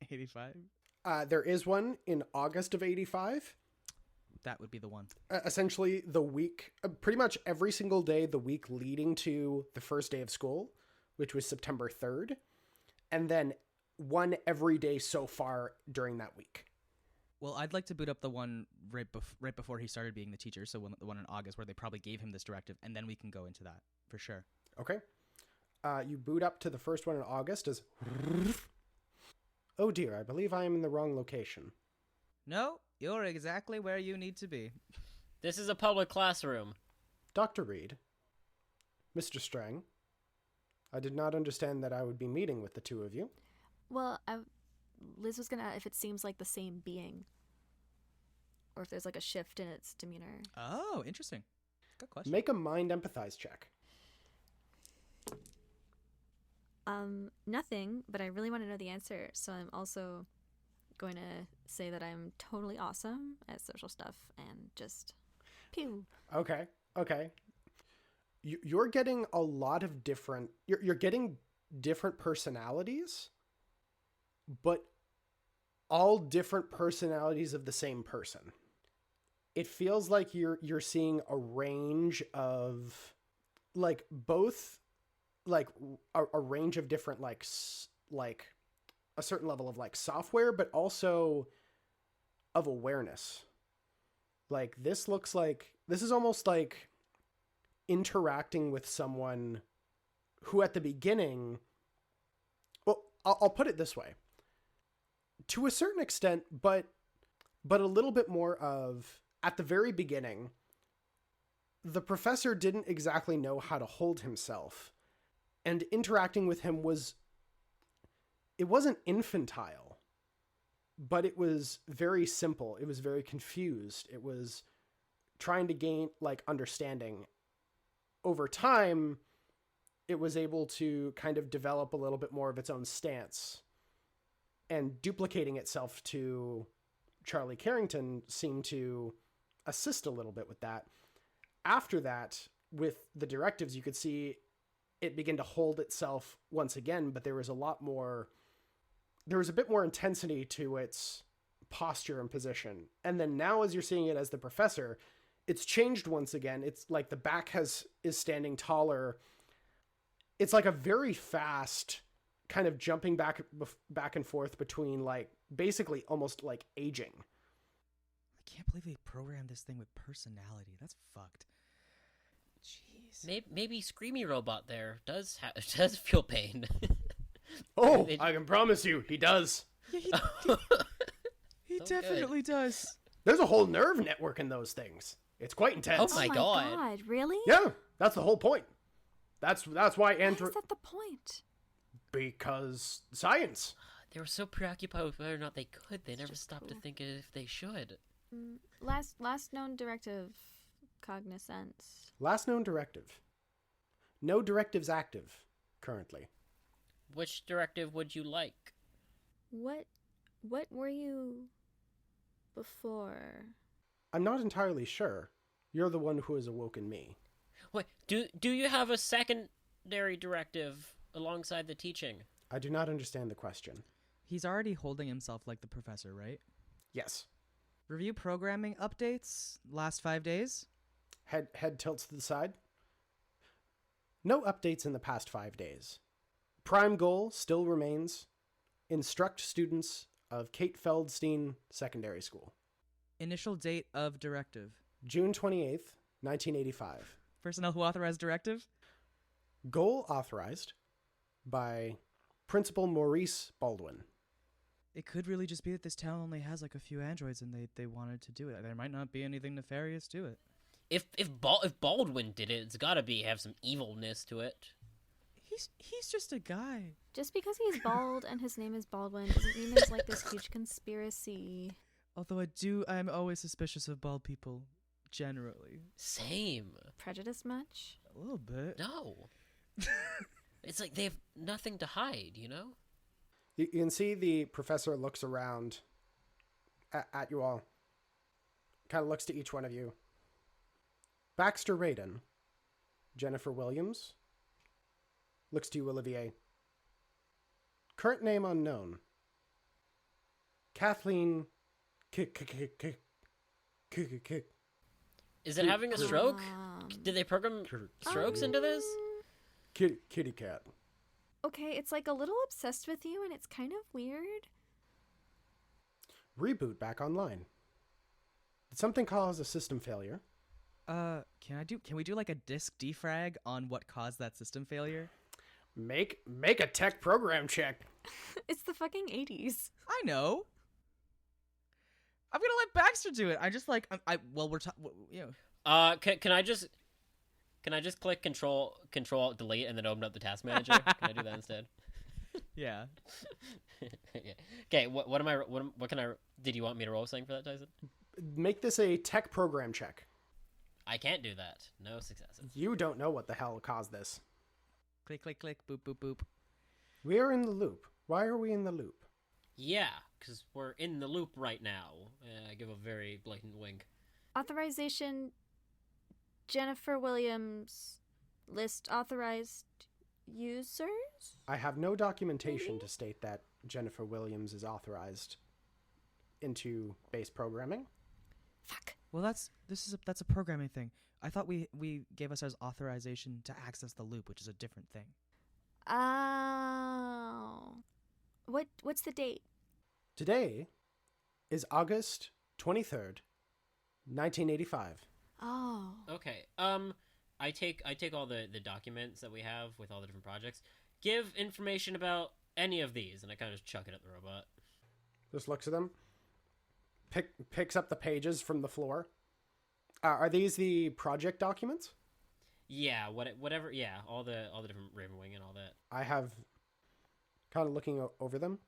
85. There is one in August of 85. That would be the one. Essentially, the week, pretty much every single day, the week leading to the first day of school, which was September 3rd, and then one every day so far during that week. Well, I'd like to boot up the one right before he started being the teacher, so the one in August where they probably gave him this directive, and then we can go into that, for sure. Okay. You boot up to the first one in August as... Oh dear, I believe I am in the wrong location. No, you're exactly where you need to be. This is a public classroom. Dr. Reed, Mr. Strang, I did not understand that I would be meeting with the two of you. Well, Liz was gonna, if it seems like the same being, or if there's like a shift in its demeanor. Oh, interesting. Good question. Make a mind empathize check. Nothing, but I really want to know the answer, so I'm also going to say that I'm totally awesome at social stuff and just pew. Okay. You're getting a lot of different... You're getting different personalities, but all different personalities of the same person. It feels like you're seeing a range of, like, both, like, a range of different, like a certain level of, like, software, but also of awareness. Like, this is almost like interacting with someone who at the beginning... Well, I'll put it this way. To a certain extent, but a little bit more of, at the very beginning, the professor didn't exactly know how to hold himself. And interacting with him it wasn't infantile, but it was very simple. It was very confused. It was trying to gain, like, understanding. Over time, it was able to kind of develop a little bit more of its own stance. And duplicating itself to Charlie Kerrington seemed to assist a little bit with that. After that, with the directives, you could see it begin to hold itself once again, but there was a bit more intensity to its posture and position. And then now, as you're seeing it as the professor, it's changed once again. It's like the back is standing taller. It's like a very fast kind of jumping back and forth between, like, basically almost like aging. I can't believe they programmed this thing with personality. That's fucked. Jeez. Maybe Screamy Robot there does feel pain. Oh, I can promise you, he does. Yeah, he So definitely does. There's a whole nerve network in those things. It's quite intense. Oh my God. Really? Yeah, that's the whole point. That's why Why is that the point? Because science. They were so preoccupied with whether or not they could, they never just stopped to cool. think if they should. Last known directive, cognizance. Last known directive. No directives active currently. Which directive would you like? What were you before? I'm not entirely sure. You're the one who has awoken me. Wait, do you have a secondary directive alongside the teaching? I do not understand the question. He's already holding himself like the professor, right? Yes. Review programming updates last 5 days. Head tilts to the side. No updates in the past 5 days. Prime goal still remains: instruct students of Kate Feldstein Secondary School. Initial date of directive. June 28th, 1985. Personnel who authorized directive. Goal authorized by Principal Maurice Baldwin. It could really just be that this town only has like a few androids and they wanted to do it. There might not be anything nefarious to it. If Baldwin did it, it's gotta have some evilness to it. He's just a guy. Just because he's bald and his name is Baldwin doesn't mean there's like this huge conspiracy. Although I'm always suspicious of bald people, generally. Same. Prejudice much? A little bit. No. It's like they have nothing to hide, you know? You can see the professor looks around at you all. Kind of looks to each one of you. Baxter Raydon. Jennifer Williams. Looks to you, Olivier. Current name unknown. Kathleen. Is it having a stroke? Did they program strokes into this? Kitty cat. Okay, it's like a little obsessed with you, and it's kind of weird. Reboot back online. Did something cause a system failure? Can we do like a disk defrag on what caused that system failure? Make a tech program check. It's the fucking 80s. I know. I'm gonna let Baxter do it. I just like Can I just click control alt delete and then open up the task manager? Can I do that instead? Yeah. Okay. What can I? Did you want me to roll something for that, Tyson? Make this a tech program check. I can't do that. No successes. You don't know what the hell caused this. Click, click, click, boop, boop, boop. We are in the loop. Why are we in the loop? Yeah, because we're in the loop right now. I give a very blatant wink. Authorization. Jennifer Williams. List authorized users? I have no documentation to state that Jennifer Williams is authorized into base programming. Fuck. Well, that's a programming thing. I thought we gave ourselves authorization to access the loop, which is a different thing. Oh. What's the date? Today is August 23rd, 1985. Oh. Okay. I take all the documents that we have with all the different projects. Give information about any of these, and I kind of just chuck it at the robot. Just looks at them. Picks up the pages from the floor. Are these the project documents? Yeah, whatever. Yeah, all the different Ravenwing and all that. I have kind of looking over them.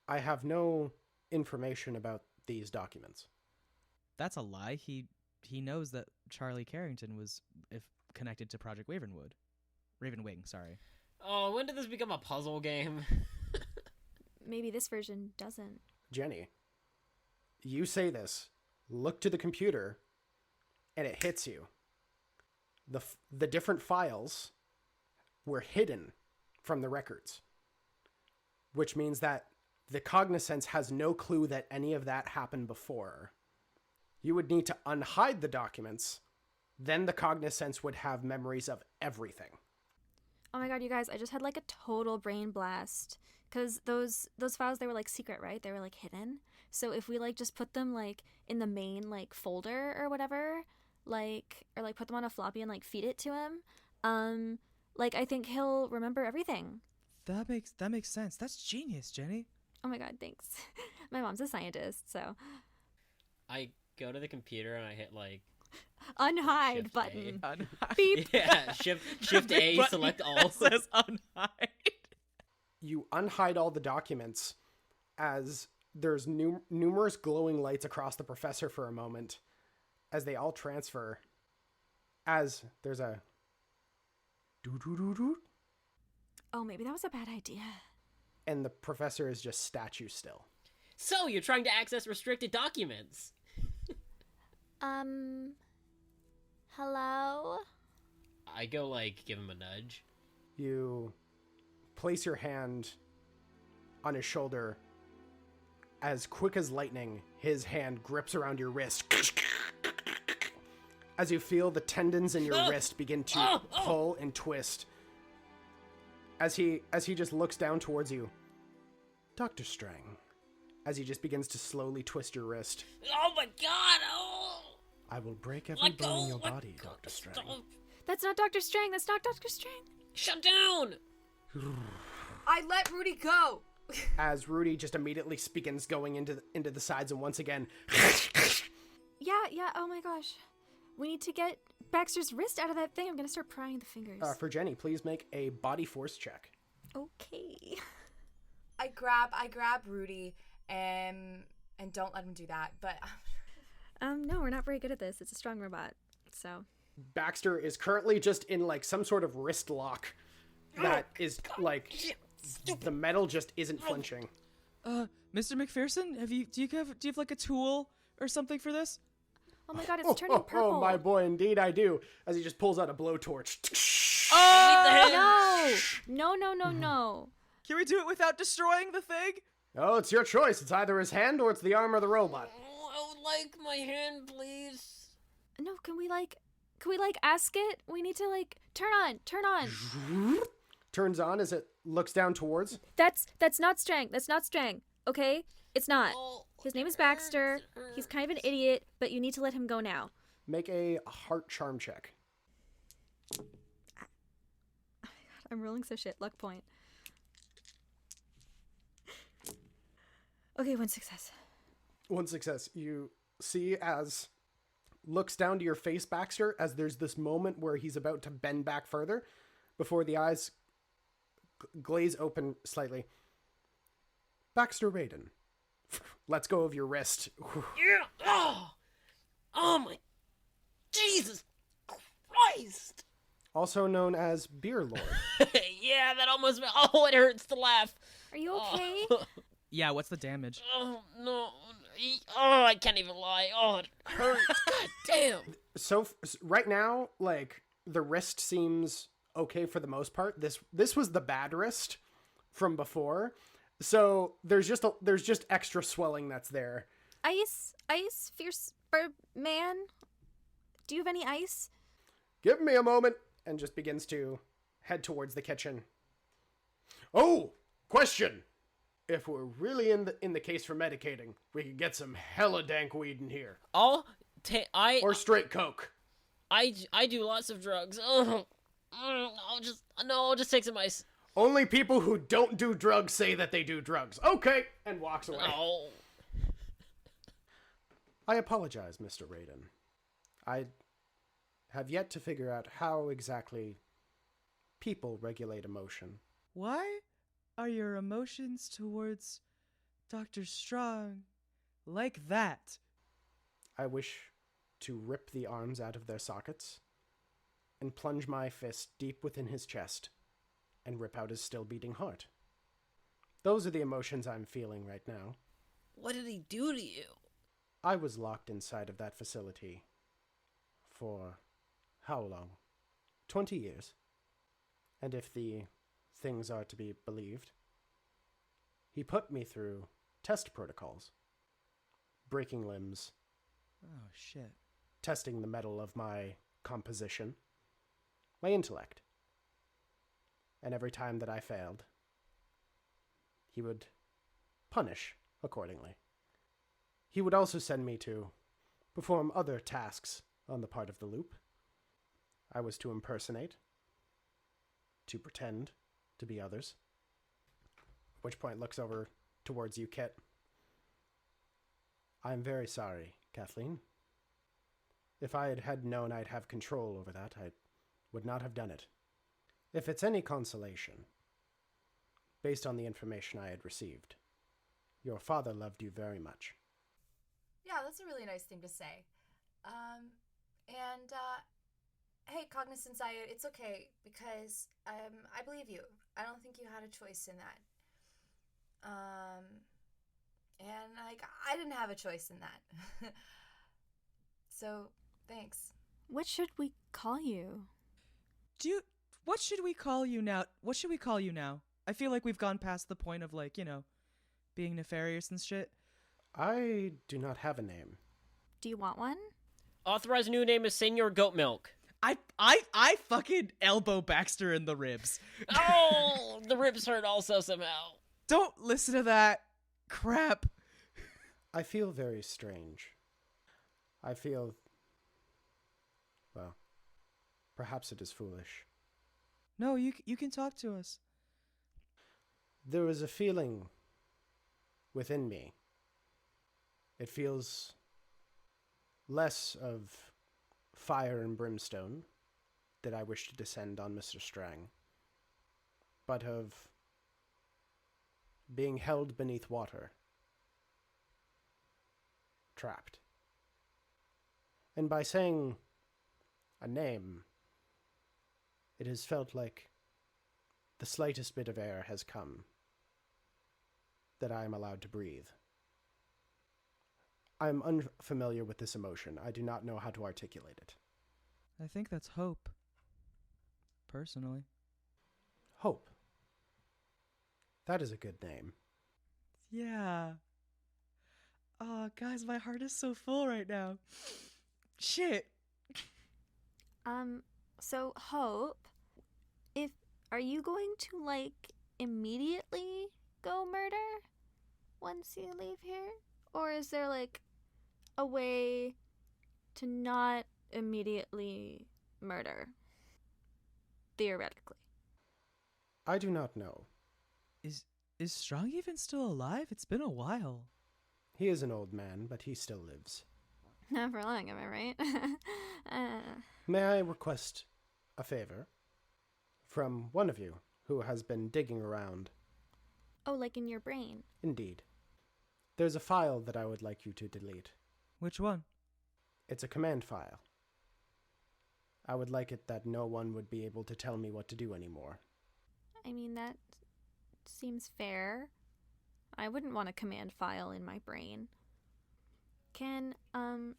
I have no information about these documents. That's a lie. He knows that Charlie Kerrington was connected to Project Ravenwing, sorry. Oh, when did this become a puzzle game? Maybe this version doesn't. Jenny, you say this, look to the computer, and it hits you. The different files were hidden from the records, which means that the Cognizance has no clue that any of that happened before. You would need to unhide the documents, then the Cognizance would have memories of everything. Oh my god, you guys, I just had like a total brain blast. Because those files, they were like secret, right? They were like hidden. So if we like just put them like in the main like folder or whatever, like, or like put them on a floppy and like feed it to him, like I think he'll remember everything. That makes sense. That's genius, Jenny. Oh my god, thanks. My mom's a scientist, so. I go to the computer and I hit like Unhide Shift button. Unhide. Beep. yeah, shift A, Button select all. that says unhide. You unhide all the documents as there's numerous glowing lights across the professor for a moment as they all transfer. As there's a doo-doo-doo-doo. Oh, maybe that was a bad idea. And the professor is just statue still. So you're trying to access restricted documents. Hello? I go like give him a nudge. You place your hand on his shoulder. As quick as lightning, his hand grips around your wrist. As you feel the tendons in your wrist begin to pull and twist. As he just looks down towards you. Dr. Strang. As he just begins to slowly twist your wrist. Oh my god! Oh! I will break every Let bone go! in your Let body, go! Dr. Strang. Stop. That's not Dr. Strang. That's not Dr. Strang. Shut down! I let Rudy go. As Rudy just immediately begins going into the sides, and once again, Yeah, oh my gosh. We need to get Baxter's wrist out of that thing. I'm gonna start prying the fingers. for Jenny, please make a body force check. Okay. I grab Rudy and don't let him do that. But No, we're not very good at this. It's a strong robot, so. Baxter is currently just in like some sort of wrist lock that is like The metal just isn't flinching. Mr. McPherson, do you have like a tool or something for this? Oh my god, it's turning purple. Oh, my boy, indeed I do. As he just pulls out a blowtorch. No! No. Can we do it without destroying the thing? Oh, it's your choice. It's either his hand or it's the arm of the robot. Oh, I would like my hand, please. No, can we ask it? We need to turn on. Turns on as it looks down towards. That's not Strang. That's not Strang. Okay? It's not. Oh, His name is Baxter. He's kind of an idiot, but you need to let him go now. Make a heart charm check. I'm rolling so shit. Luck point. Okay, 1 success. 1 success. You see as looks down to your face, Baxter, as there's this moment where he's about to bend back further before the eyes glaze open slightly. Baxter Raydon, let's go of your wrist. Yeah. Oh my. Jesus Christ. Also known as Beer Lord. Yeah, that almost. Oh, it hurts to laugh. Are you okay? Yeah, what's the damage? Oh, no. Oh, I can't even lie. Oh, it hurts. God damn. So right now, the wrist seems okay for the most part. This was the bad wrist from before. So there's just extra swelling that's there. Ice, fierce man. Do you have any ice? Give me a moment, and just begins to head towards the kitchen. Oh, question. If we're really in the case for medicating, we could get some hella dank weed in here. Or straight coke. I do lots of drugs. Oh, I'll just take some ice. Only people who don't do drugs say that they do drugs. Okay, and walks away. Oh. I apologize, Mr. Raydon. I have yet to figure out how exactly people regulate emotion. Why are your emotions towards Dr. Strong like that? I wish to rip the arms out of their sockets and plunge my fist deep within his chest and rip out his still beating heart. Those are the emotions I'm feeling right now. What did he do to you? I was locked inside of that facility for how long? 20 years. And if the things are to be believed, he put me through test protocols, breaking limbs, Oh, shit. testing the metal of my composition, my intellect. And every time that I failed, he would punish accordingly. He would also send me to perform other tasks on the part of the loop. I was to impersonate, to pretend to be others. At which point looks over towards you, Kit. I'm very sorry, Kathleen. If I had known I'd have control over that, I would not have done it. If it's any consolation, based on the information I had received, your father loved you very much. Yeah, that's a really nice thing to say. Hey, Cognizance IO, it's okay, because I believe you. I don't think you had a choice in that. I didn't have a choice in that. So, thanks. What should we call you? What should we call you now? What should we call you now? I feel like we've gone past the point of, being nefarious and shit. I do not have a name. Do you want one? Authorized new name is Senior Goat Milk. I fucking elbow Baxter in the ribs. Oh, the ribs hurt also somehow. Don't listen to that crap. I feel very strange. I feel... well, perhaps it is foolish. No, you can talk to us. There is a feeling within me. It feels less of fire and brimstone that I wish to descend on Mr. Strang, but of being held beneath water, trapped. And by saying a name, it has felt like the slightest bit of air has come that I am allowed to breathe. I am unfamiliar with this emotion. I do not know how to articulate it. I think that's hope. Personally. Hope. That is a good name. Yeah. Oh, guys, my heart is so full right now. Shit. So Hope, are you going to like immediately go murder once you leave here? Or is there like a way to not immediately murder? Theoretically. I do not know. Is Strong even still alive? It's been a while. He is an old man, but he still lives. Not for long, am I right? May I request a favor from one of you who has been digging around? Oh, like in your brain? Indeed. There's a file that I would like you to delete. Which one? It's a command file. I would like it that no one would be able to tell me what to do anymore. I mean, that seems fair. I wouldn't want a command file in my brain. Can,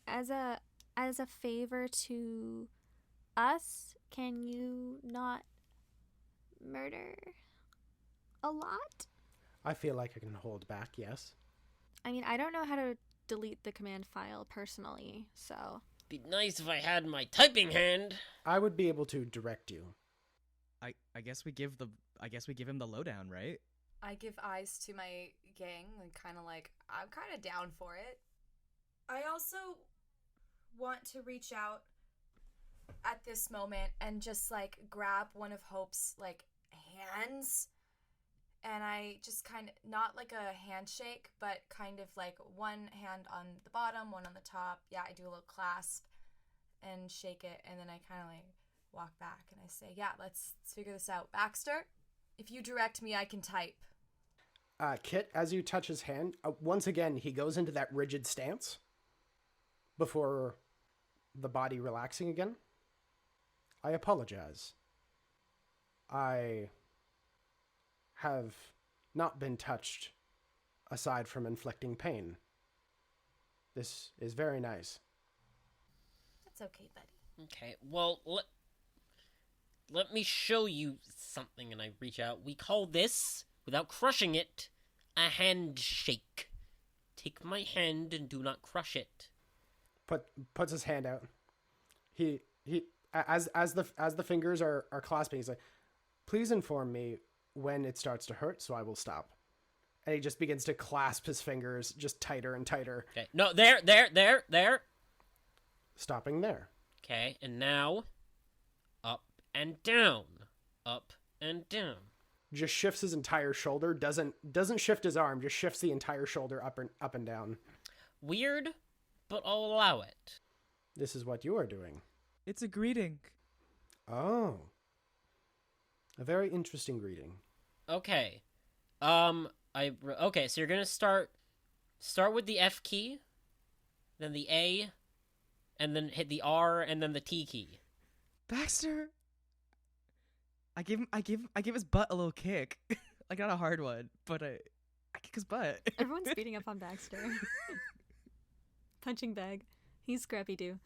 as a favor to us, can you not murder a lot? I feel like I can hold back, yes. I mean, I don't know how to delete the command file personally, so... Be nice if I had my typing hand. I would be able to direct you. I guess we give him the lowdown, right? I give eyes to my gang and kind of like, I'm kind of down for it. I also want to reach out at this moment and just like grab one of Hope's like hands, and I just kind of, not like a handshake, but kind of like one hand on the bottom, one on the top. Yeah, I do a little clasp and shake it, and then I kind of like walk back and I say, yeah, let's figure this out. Baxter, if you direct me, I can type. Kit, as you touch his hand, once again, he goes into that rigid stance before the body relaxing again. I apologize. I have not been touched aside from inflicting pain. This is very nice. That's okay, buddy. Okay, well, let me show you something, and I reach out. We call this, without crushing it, a handshake. Take my hand and do not crush it. Puts his hand out. He as the fingers are clasping, he's like, please inform me when it starts to hurt, so I will stop. And he just begins to clasp his fingers just tighter and tighter. Okay, no, there. Stopping there. Okay, and now, up and down, up and down. Just shifts his entire shoulder. Doesn't shift his arm. Just shifts the entire shoulder up and down. Weird, but I'll allow it. This is what you are doing. It's a greeting. Oh. A very interesting greeting. Okay. Okay, so you're gonna start with the F key, then the A, and then hit the R, and then the T key. Baxter. I give his butt a little kick. Like, not a hard one, but I kick his butt. Everyone's beating up on Baxter. Punching bag. He's scrappy too.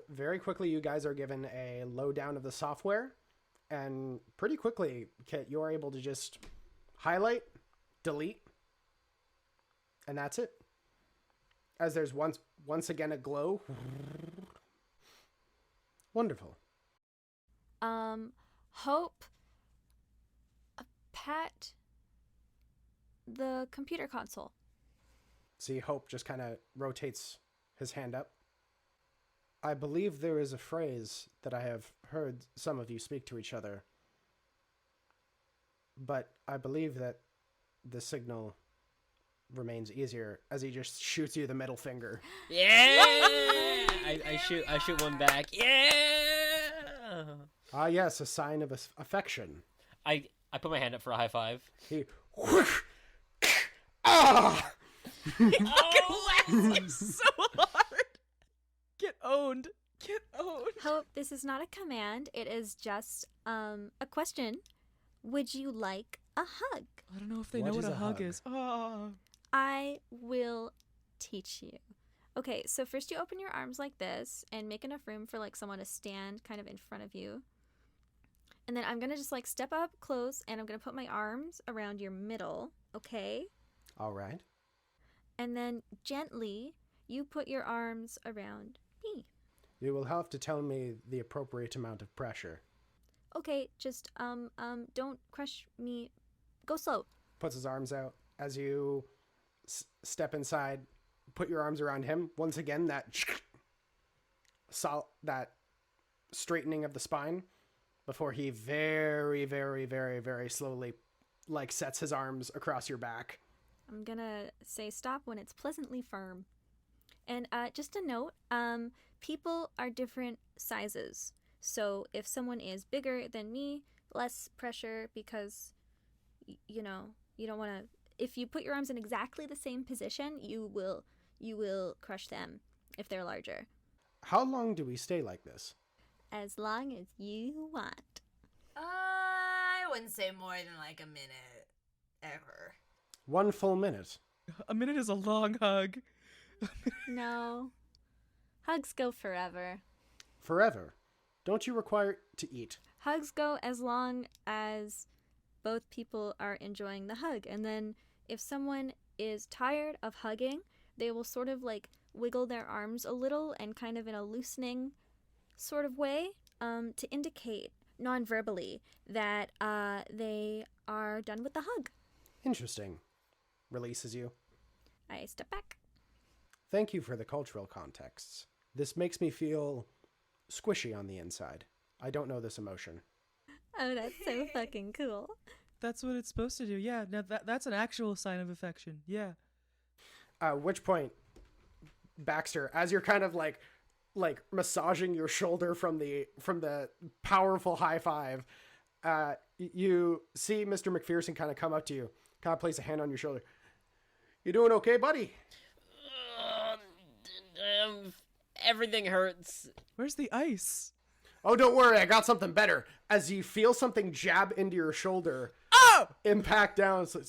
Very quickly, you guys are given a lowdown of the software, and pretty quickly, Kit, you are able to just highlight, delete, and that's it. As there's once again a glow. Wonderful. Hope, pat the computer console. See, Hope just kind of rotates his hand up. I believe there is a phrase that I have heard some of you speak to each other, but I believe that the signal remains easier as he just shoots you the middle finger. Yeah! I shoot one back. Yeah! Ah, yes, a sign of affection. I put my hand up for a high five. He whoosh, ah! Laughs so hard. Get owned. Get owned. Hope, this is not a command. It is just a question. Would you like a hug? I don't know if they What know what is a a hug hug? is. Oh. I will teach you. Okay, so first you open your arms like this and make enough room for like someone to stand kind of in front of you. And then I'm going to just like step up close and I'm going to put my arms around your middle, okay? All right. And then gently you put your arms around me. You will have to tell me the appropriate amount of pressure. Okay, just don't crush me. Go slow. Puts his arms out as you step inside. Put your arms around him. Once again, that straightening of the spine before he very, very, very, very slowly like sets his arms across your back. I'm gonna say stop when it's pleasantly firm. And just a note, people are different sizes. So if someone is bigger than me, less pressure because, you know, you don't want to... If you put your arms in exactly the same position, you will crush them if they're larger. How long do we stay like this? As long as you want. I wouldn't say more than like a minute. Ever. 1 full minute. A minute is a long hug. No. Hugs go forever. Forever. Don't you require to eat? Hugs go as long as both people are enjoying the hug. And then if someone is tired of hugging, they will sort of like wiggle their arms a little and kind of in a loosening sort of way to indicate non-verbally that they are done with the hug. Interesting. Releases you. I step back. Thank you for the cultural contexts. This makes me feel squishy on the inside. I don't know this emotion. Oh, that's so fucking cool. That's what it's supposed to do. Yeah, now that's an actual sign of affection. Yeah. At which point, Baxter, as you're kind of like massaging your shoulder from the powerful high five, you see Mr. McPherson kind of come up to you, kind of place a hand on your shoulder. You doing okay, buddy? Everything hurts. Where's the ice? Oh, don't worry, I got something better. As you feel something jab into your shoulder, impact down. So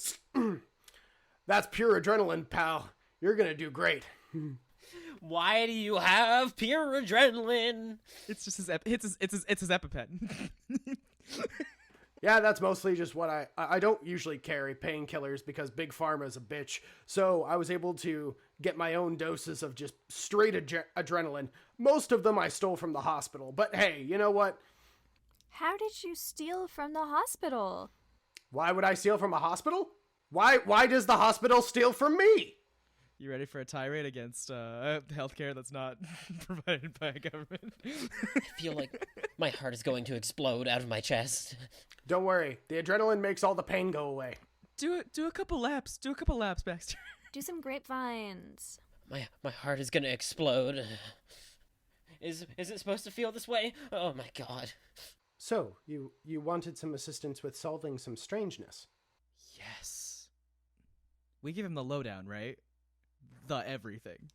that's pure adrenaline, pal. You're gonna do great. Why do you have pure adrenaline? It's just his his EpiPen. Yeah, that's mostly just what I don't usually carry painkillers because Big Pharma is a bitch. So I was able to get my own doses of just straight adrenaline. Most of them I stole from the hospital. But hey, you know what? How did you steal from the hospital? Why would I steal from a hospital? Why does the hospital steal from me? You ready for a tirade against healthcare that's not provided by a government? I feel like my heart is going to explode out of my chest. Don't worry, the adrenaline makes all the pain go away. Do a couple laps. Do a couple laps, Baxter. Do some grapevines. My heart is gonna explode. Is it supposed to feel this way? Oh my god. So, you wanted some assistance with solving some strangeness. Yes. We give him the lowdown, right? The everything.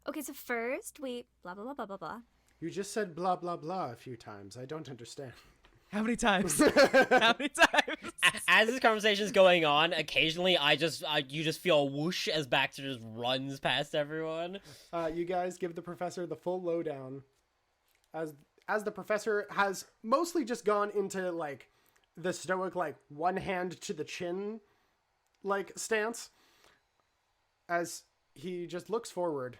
Okay, so first we blah blah blah blah blah blah. You just said blah blah blah a few times. I don't understand. How many times? How many times? As this conversation is going on, occasionally you just feel a whoosh as Baxter just runs past everyone. You guys give the professor the full lowdown. As the professor has mostly just gone into like the stoic like one hand to the chin like stance. As he just looks forward.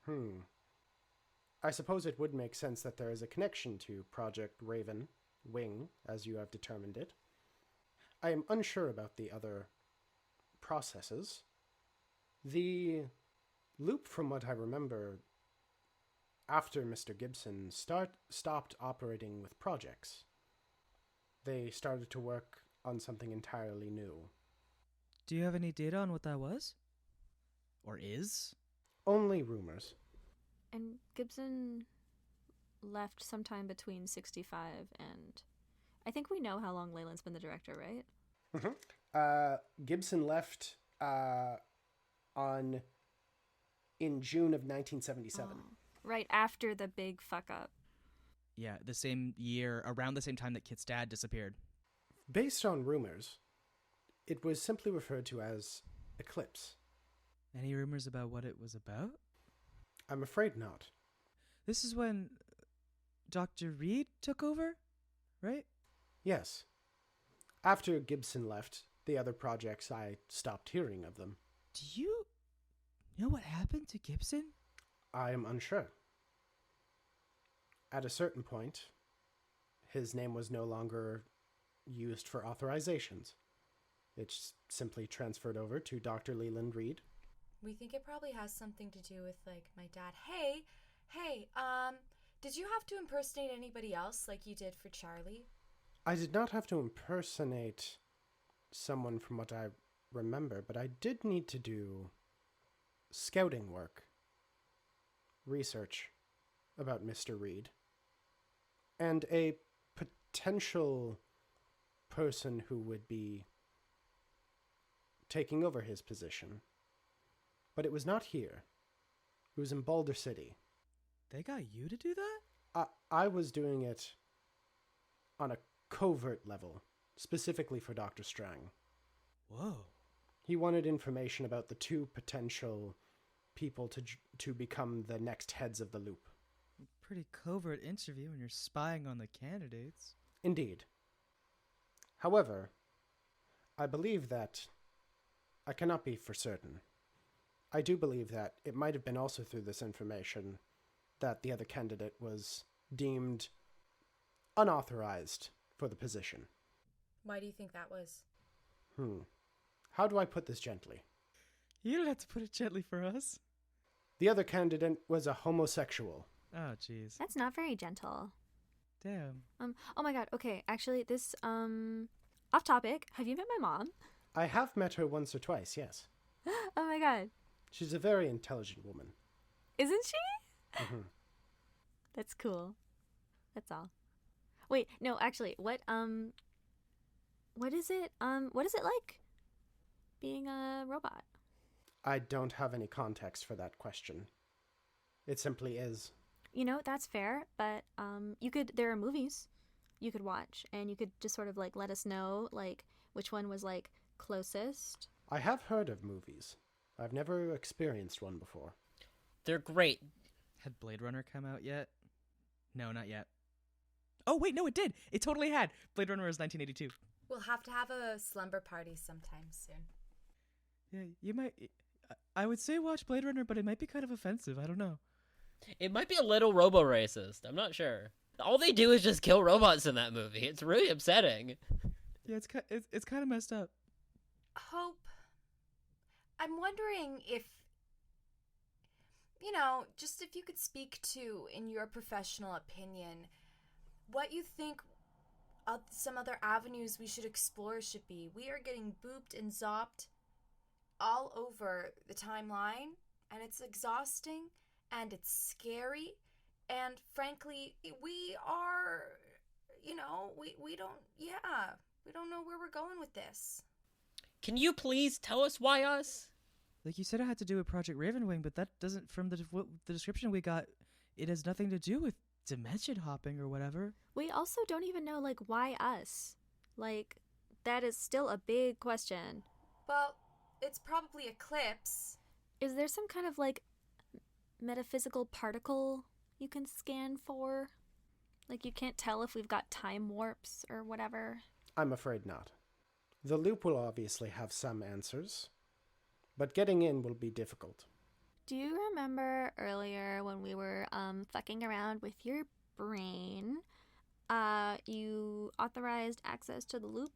I suppose it would make sense that there is a connection to Project Raven Wing, as you have determined it. I am unsure about the other processes. The loop, from what I remember, after Mr. Gibson stopped operating with projects, they started to work on something entirely new. Do you have any data on what that was? Or is? Only rumors. And Gibson left sometime between 65 and... I think we know how long Leyland's been the director, right? Gibson left in June of 1977. Oh, right after the big fuck up. Yeah, the same year, around the same time that Kit's dad disappeared. Based on rumors, it was simply referred to as eclipse. Any rumors about what it was about? I'm afraid not. This is when Dr. Reed took over, right? Yes. After Gibson left the other projects, I stopped hearing of them. Do you know what happened to Gibson? I am unsure. At a certain point, his name was no longer used for authorizations. It's simply transferred over to Dr. Leland Reed. We think it probably has something to do with, like, my dad. Hey, did you have to impersonate anybody else like you did for Charlie? I did not have to impersonate someone from what I remember, but I did need to do scouting work, research about Mr. Reed, and a potential person who would be taking over his position. But it was not here. It was in Boulder City. They got you to do that? I was doing it on a covert level, specifically for Dr. Strang. Whoa. He wanted information about the two potential people to become the next heads of the loop. Pretty covert interview when you're spying on the candidates. Indeed. However, I believe that I cannot be for certain. I do believe that it might have been also through this information that the other candidate was deemed unauthorized for the position. Why do you think that was? How do I put this gently? You don't have to put it gently for us. The other candidate was a homosexual. Oh, jeez. That's not very gentle. Damn. Oh my god, okay, actually, this, off topic, have you met my mom? I have met her once or twice, yes. Oh my god. She's a very intelligent woman. Isn't she? That's cool. That's all. Wait, no, actually, what is it like being a robot? I don't have any context for that question. It simply is. You know, that's fair, but there are movies you could watch, and you could just sort of like let us know like which one was like closest. I have heard of movies. I've never experienced one before. They're great. Had Blade Runner come out yet? No, not yet. Oh, wait, no, it did. It totally had. Blade Runner was 1982. We'll have to have a slumber party sometime soon. Yeah, you might... I would say watch Blade Runner, but it might be kind of offensive. I don't know. It might be a little robo-racist. I'm not sure. All they do is just kill robots in that movie. It's really upsetting. Yeah, it's kind of messed up. Hope, I'm wondering if, just if you could speak to, in your professional opinion, what you think some other avenues we should explore should be. We are getting booped and zopped all over the timeline, and it's exhausting, and it's scary, and frankly, we are, we don't know where we're going with this. Can you please tell us why us? Like you said, it had to do with Project Ravenwing, but that doesn't, from the description we got, it has nothing to do with dimension hopping or whatever. We also don't even know, like, why us? Like, that is still a big question. Well, it's probably Eclipse. Is there some kind of, like, metaphysical particle you can scan for? Like, you can't tell if we've got time warps or whatever? I'm afraid not. The loop will obviously have some answers, but getting in will be difficult. Do you remember earlier when we were fucking around with your brain, you authorized access to the loop?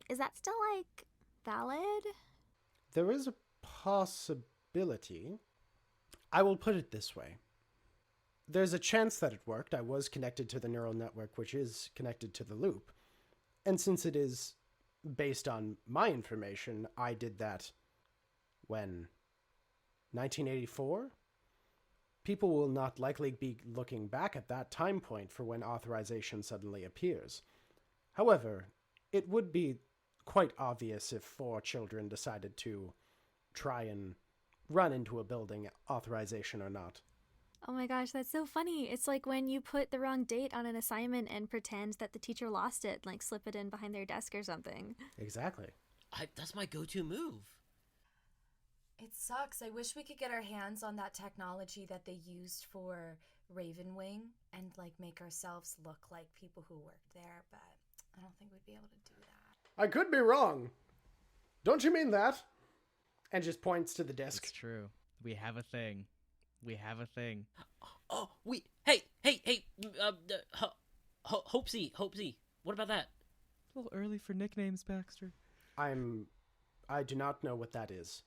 Is that still, like, valid? There is a possibility. I will put it this way. There's a chance that it worked. I was connected to the neural network, which is connected to the loop. And since it is based on my information, I did that when? 1984? People will not likely be looking back at that time point for when authorization suddenly appears. However, it would be quite obvious if 4 children decided to try and run into a building, authorization or not. Oh my gosh, that's so funny. It's like when you put the wrong date on an assignment and pretend that the teacher lost it, like slip it in behind their desk or something. Exactly. That's my go-to move. It sucks. I wish we could get our hands on that technology that they used for Ravenwing and like make ourselves look like people who worked there, but I don't think we'd be able to do that. I could be wrong. Don't you mean that? And just points to the disc. It's true. We have a thing. We have a thing. Oh, hey, Hopesy. What about that? A little early for nicknames, Baxter. I do not know what that is.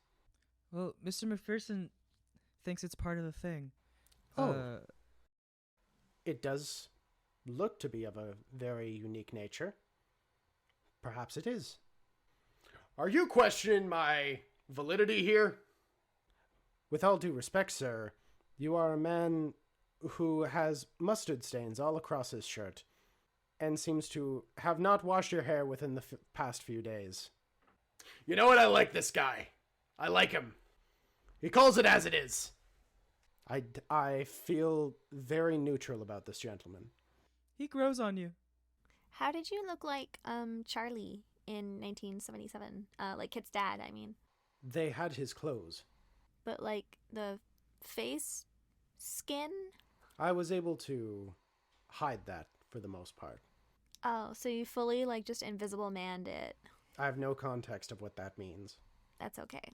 Well, Mr. McPherson thinks it's part of the thing. Oh. It does look to be of a very unique nature. Perhaps it is. Are you questioning my validity here? With all due respect, sir, you are a man who has mustard stains all across his shirt and seems to have not washed your hair within the past few days. You know what? I like this guy. I like him. He calls it as it is. I feel very neutral about this gentleman. He grows on you. How did you look like Charlie in 1977? Like Kit's dad, I mean. They had his clothes. But like the face, skin? I was able to hide that for the most part. Oh, so you fully like just invisible manned it. I have no context of what that means. That's okay.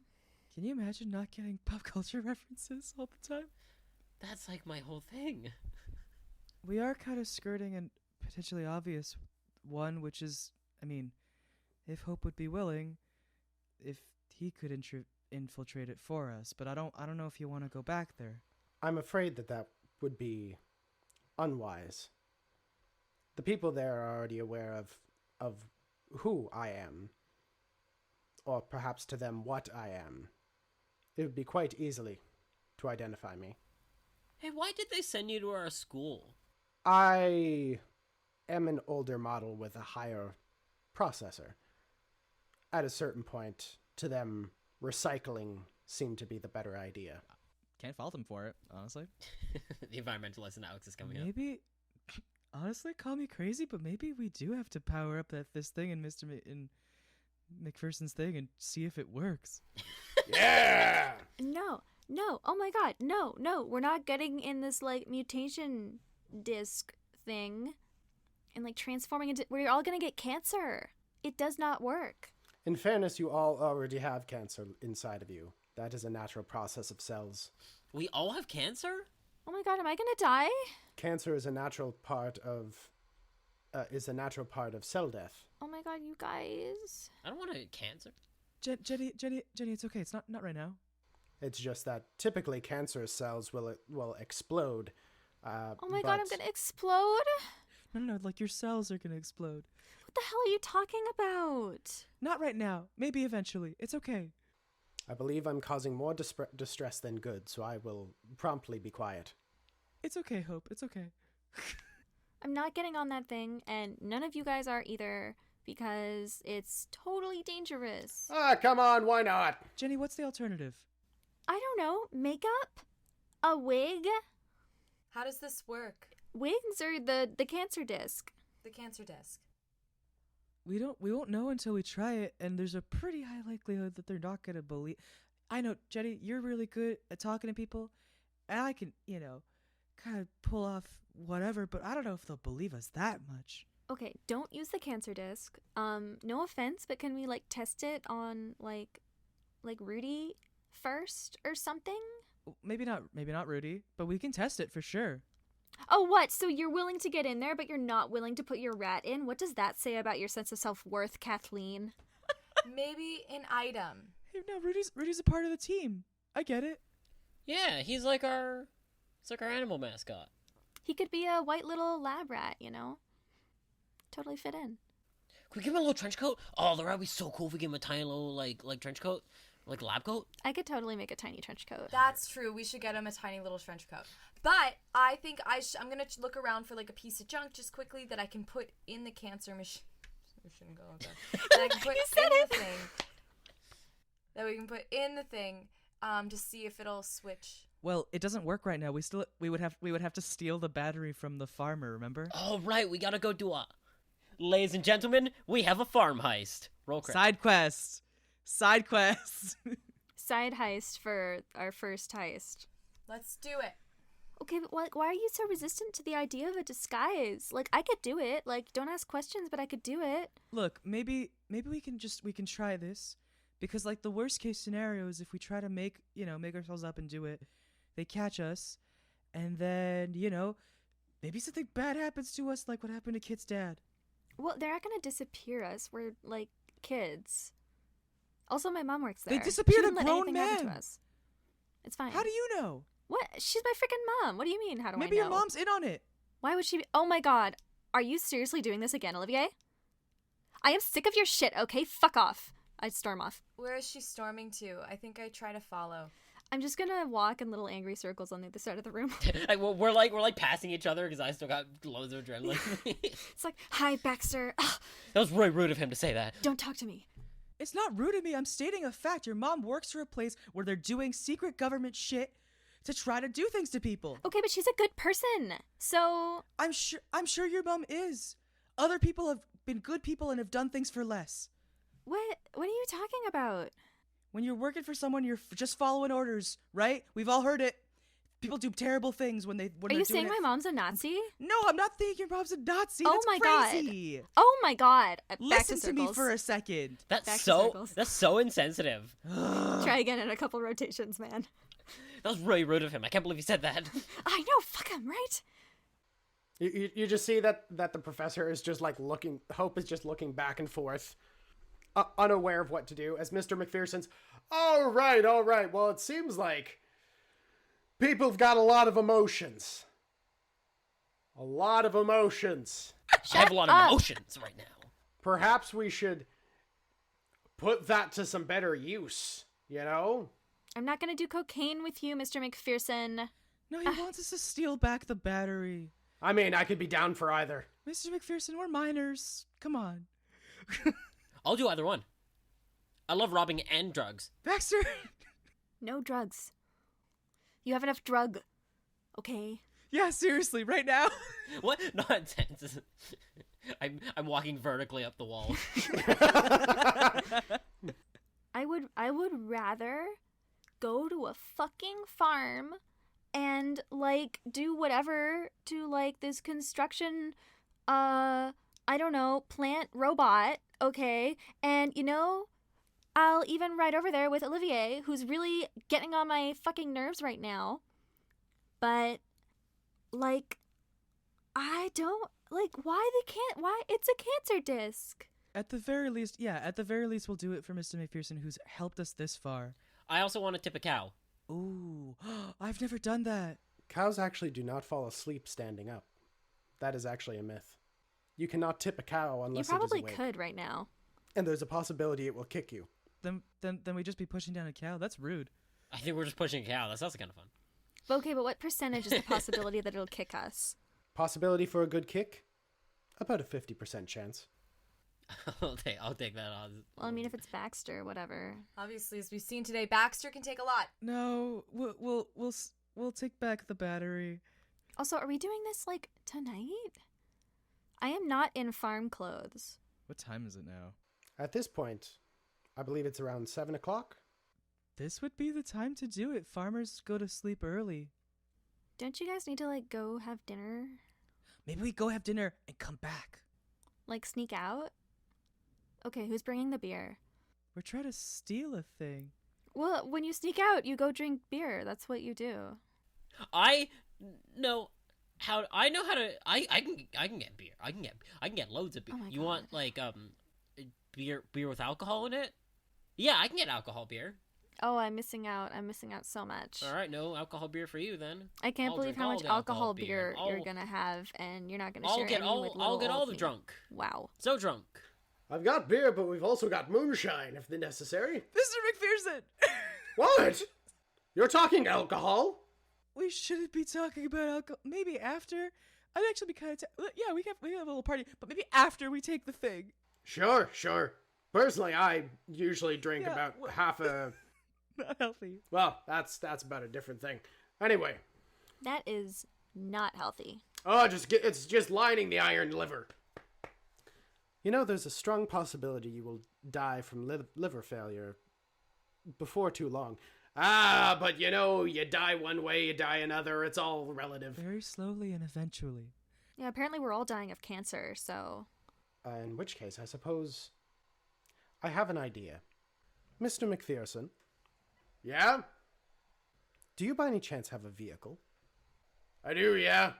Can you imagine not getting pop culture references all the time? That's like my whole thing. We are kind of skirting a potentially obvious one, which is, I mean, if Hope would be willing, if he could infiltrate it for us. But I don't know if you want to go back there. I'm afraid that would be unwise. The people there are already aware of who I am, or perhaps to them what I am. It would be quite easily to identify me. Hey, why did they send you to our school? I am an older model with a higher processor. At a certain point, to them, recycling seemed to be the better idea. Can't fault him for it, honestly. The environmentalist in Alex is coming up. Maybe, honestly, call me crazy, but maybe we do have to power up this thing in in McPherson's thing and see if it works. Yeah! No, oh my god, no, we're not getting in this like mutation disc thing and like transforming into, we're all gonna get cancer. It does not work. In fairness, you all already have cancer inside of you. That is a natural process of cells. We all have cancer? Oh my god, am I gonna die? Cancer is a natural part of cell death. Oh my god, you guys. I don't want to get cancer. Jenny, it's okay. It's not right now. It's just that typically cancer cells will explode. Oh my god, I'm gonna explode? No, like your cells are gonna explode. What the hell are you talking about? Not right now. Maybe eventually. It's okay. I believe I'm causing more distress than good, so I will promptly be quiet. It's okay, Hope. It's okay. I'm not getting on that thing, and none of you guys are either, because it's totally dangerous. Ah, come on, why not? Jenny, what's the alternative? I don't know. Makeup? A wig? How does this work? Wigs or the cancer disc? The cancer disc. We won't know until we try it, and there's a pretty high likelihood that they're not gonna believe. I know, Jenny, you're really good at talking to people, and I can, kind of pull off whatever, but I don't know if they'll believe us that much. Okay, don't use the cancer disc. No offense, but can we like test it on like Rudy first or something? Maybe not Rudy, but we can test it for sure. Oh, what? So you're willing to get in there, but you're not willing to put your rat in? What does that say about your sense of self-worth, Kathleen? Maybe an item. Hey, no, Rudy's a part of the team. I get it. Yeah, he's like our animal mascot. He could be a white little lab rat, Totally fit in. Can we give him a little trench coat? Oh, the rat would be so cool if we give him a tiny little like trench coat, like lab coat. I could totally make a tiny trench coat. That's true. We should get him a tiny little trench coat. But I think I'm gonna look around for like a piece of junk just quickly that I can put in the cancer machine. We shouldn't go with that. That I can put in the thing. That we can put in the thing. to see if it'll switch. Well, it doesn't work right now. We would have to steal the battery from the farmer, remember? Oh, right, we gotta go do a... Ladies and gentlemen, we have a farm heist. Roll credit. Side quest. Side quest. Side heist for our first heist. Let's do it. Okay, but why are you so resistant to the idea of a disguise? Like, I could do it. Like, don't ask questions, but I could do it. Look, maybe we can try this, because like the worst case scenario is if we try to make ourselves up and do it, they catch us, and then maybe something bad happens to us, like what happened to Kit's dad. Well, they're not gonna disappear us. We're like kids. Also, my mom works there. They disappeared She a wouldn't let grown anything happen man. to us. It's fine. How do you know? What? She's my freaking mom. What do you mean? How do Maybe I know? your mom's in on it. Why would she be? Oh my god. Are you seriously doing this again, Olivier? I am sick of your shit, okay? Fuck off. I'd storm off. Where is she storming to? I think I try to follow. I'm just gonna walk in little angry circles on the other side of the room. We're like passing each other because I still got loads of adrenaline. It's like, hi, Baxter. Ugh, That was really rude of him to say that. don't talk to me. It's not rude of me. I'm stating a fact. Your mom works for a place where they're doing secret government shit to try to do things to people. Okay, but she's a good person. So, I'm sure your mom is. Other people have been good people and have done things for less. what are you talking about? When you're working for someone, you're just following orders, right? We've all heard it. People do terrible things when Are they're you doing saying it. my mom's a Nazi? No, I'm not thinking your mom's a Nazi. Oh That's my crazy. Oh my god. Back Listen to me circles. for a second. That's Back to so circles. that's so insensitive. Try again in a couple rotations, man. That was really rude of him. I can't believe he said that. I know, fuck him, right? You just see that the professor is just like looking. Hope is just looking back and forth, unaware of what to do. As Mr. McPherson's, all right. Well, it seems like people have got a lot of emotions. A lot of emotions. I have a lot of emotions right now. Perhaps we should put that to some better use. I'm not gonna do cocaine with you, Mr. McPherson. No, he wants us to steal back the battery. I mean, I could be down for either. Mr. McPherson, we're minors. Come on. I'll do either one. I love robbing and drugs. Baxter! No drugs. You have enough drug. Okay. Yeah, seriously, right now. What? Not intense. I'm walking vertically up the wall. I would rather go to a fucking farm and like do whatever to like this construction I don't know, plant robot, okay? And I'll even ride over there with Olivier, who's really getting on my fucking nerves right now. But like I don't like why it's a cancer disc. At the very least, we'll do it for Mr. McPherson, who's helped us this far. I also want to tip a cow. Ooh, I've never done that. Cows actually do not fall asleep standing up. That is actually a myth. You cannot tip a cow unless You probably it is awake. could right now. And there's a possibility it will kick you. Then we just be pushing down a cow. That's rude. I think we're just pushing a cow. That's also kind of fun. Okay, but what percentage is the possibility that it'll kick us? Possibility for a good kick? About a 50% chance. I'll take that on. Well, I mean, if it's Baxter, whatever. Obviously, as we've seen today, Baxter can take a lot. No, we'll take back the battery. Also, are we doing this like tonight? I am not in farm clothes. What time is it now? At this point, I believe it's around 7 o'clock. This would be the time to do it. Farmers go to sleep early. Don't you guys need to like go have dinner? Maybe we go have dinner and come back. Like sneak out? Okay, who's bringing the beer? We're trying to steal a thing. Well, when you sneak out, you go drink beer. That's what you do. I know how to I can get beer. I can get loads of beer. Oh my You God. want like beer with alcohol in it? Yeah, I can get alcohol beer. Oh, I'm missing out. I'm missing out so much. All right, no alcohol beer for you then. I can't I'll believe drink how all much the alcohol beer you're I'll- gonna have, and you're not gonna I'll share get any with little all old the me. drunk. Wow. So drunk. I've got beer, but we've also got moonshine if necessary. Mr. McPherson! What? You're talking alcohol? We shouldn't be talking about alcohol. Maybe after. I'd actually be kind of... yeah, we can have a little party, but maybe after we take the thing. Sure. Personally, I usually drink Yeah, about wha- half a Not healthy. Well, that's about a different thing. Anyway. That is not healthy. Oh, it's just lining the iron liver. You know, there's a strong possibility you will die from liver failure before too long. Ah, but you know, you die one way, you die another. It's all relative. Very slowly and eventually. Yeah, apparently we're all dying of cancer, so... In which case, I suppose I have an idea. Mr. McPherson. Yeah? Do you by any chance have a vehicle? I do, yeah.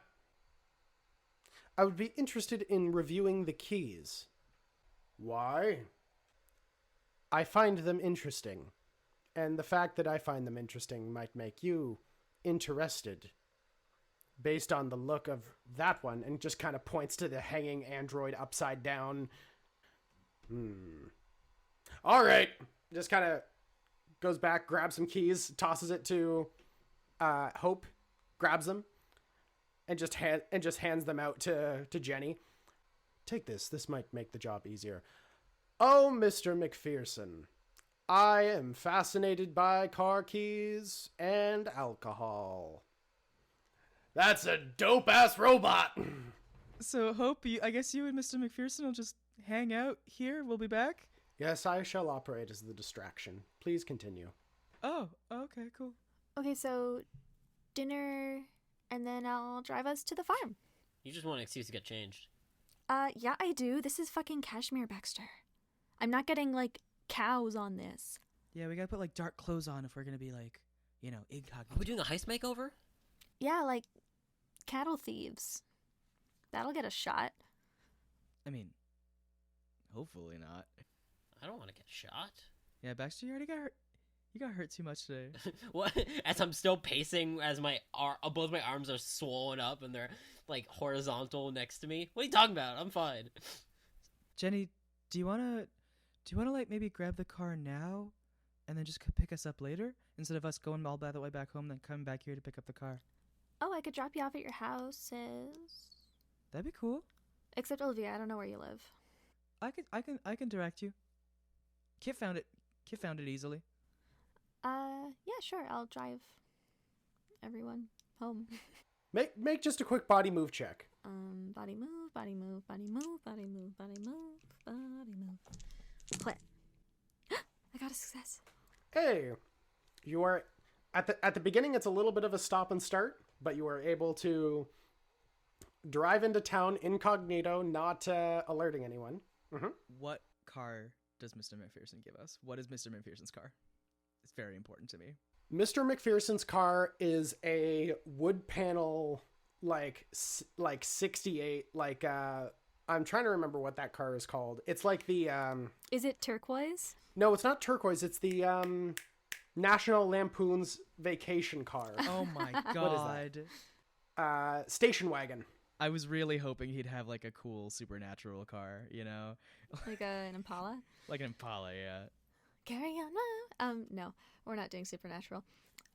I would be interested in reviewing the keys. Why? I find them interesting. And the fact that I find them interesting might make you interested. Based on the look of that one, and just kind of points to the hanging android upside down. All right. Just kind of goes back, grabs some keys, tosses it to Hope, grabs them, and just hands them out to Jenny. Take this. This might make the job easier. Oh, Mr. McPherson. I am fascinated by car keys and alcohol. That's a dope-ass robot! So, Hope, I guess you and Mr. McPherson will just hang out here. We'll be back? Yes, I shall operate as the distraction. Please continue. Oh, okay, cool. Okay, so dinner, and then I'll drive us to the farm. You just want an excuse to get changed. Yeah, I do. This is fucking Kashmir, Baxter. I'm not getting, like, cows on this. Yeah, we gotta put, like, dark clothes on if we're gonna be, like, you know, incognito. Are we doing a heist makeover? Yeah, like, cattle thieves. That'll get a shot. I mean, hopefully not. I don't want to get shot. Yeah, Baxter, you already got hurt. You got hurt too much today. What? As I'm still pacing, as both my arms are swollen up and they're like horizontal next to me. What are you talking about? I'm fine. Jenny, do you wanna like maybe grab the car now, and then just pick us up later instead of us going all the way back home, then coming back here to pick up the car? Oh, I could drop you off at your houses. That'd be cool. Except Olivier, I don't know where you live. I can direct you. Kit found it easily. Yeah, sure. I'll drive everyone home. Make just a quick body move check. Body move, body move, body move, body move, body move, body move. Click. I got a success. Hey, you are at the beginning. It's a little bit of a stop and start, but you are able to drive into town incognito, not alerting anyone. Mm-hmm. What car does Mr. McPherson give us? What is Mr. McPherson's car? It's very important to me. Mr. McPherson's car is a wood panel, like 68, like, I'm trying to remember what that car is called. It's like the, Is it turquoise? No, it's not turquoise. It's the, National Lampoon's vacation car. Oh my god. What is that? Station wagon. I was really hoping he'd have like a cool supernatural car, you know? Like an Impala? Like an Impala, yeah. Carry on. No, we're not doing supernatural.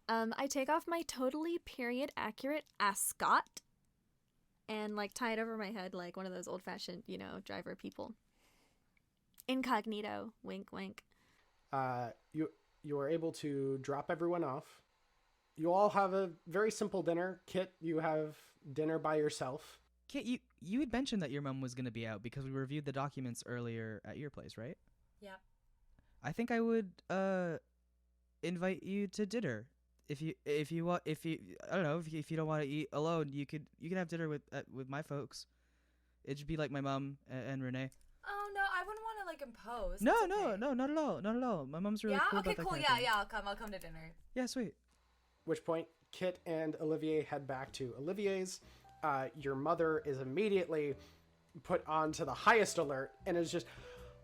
I take off my totally period accurate ascot and like tie it over my head like one of those old fashioned, driver people. Incognito. Wink, wink. You are able to drop everyone off. You all have a very simple dinner. Kit, you have dinner by yourself. Kit, you had mentioned that your mom was going to be out because we reviewed the documents earlier at your place, right? Yeah. I think I would invite you to dinner. If you I don't know, if you don't want to eat alone, you could have dinner with my folks. It'd be like my mom and Renee. Oh no, I wouldn't want to like impose. No, It's okay. no, not at all. My mom's really cool. Okay, about that cool. kind Yeah, of thing. yeah. I'll come to dinner. Yeah, sweet. Which point, Kit and Olivier head back to Olivier's. Your mother is immediately put onto the highest alert and is just,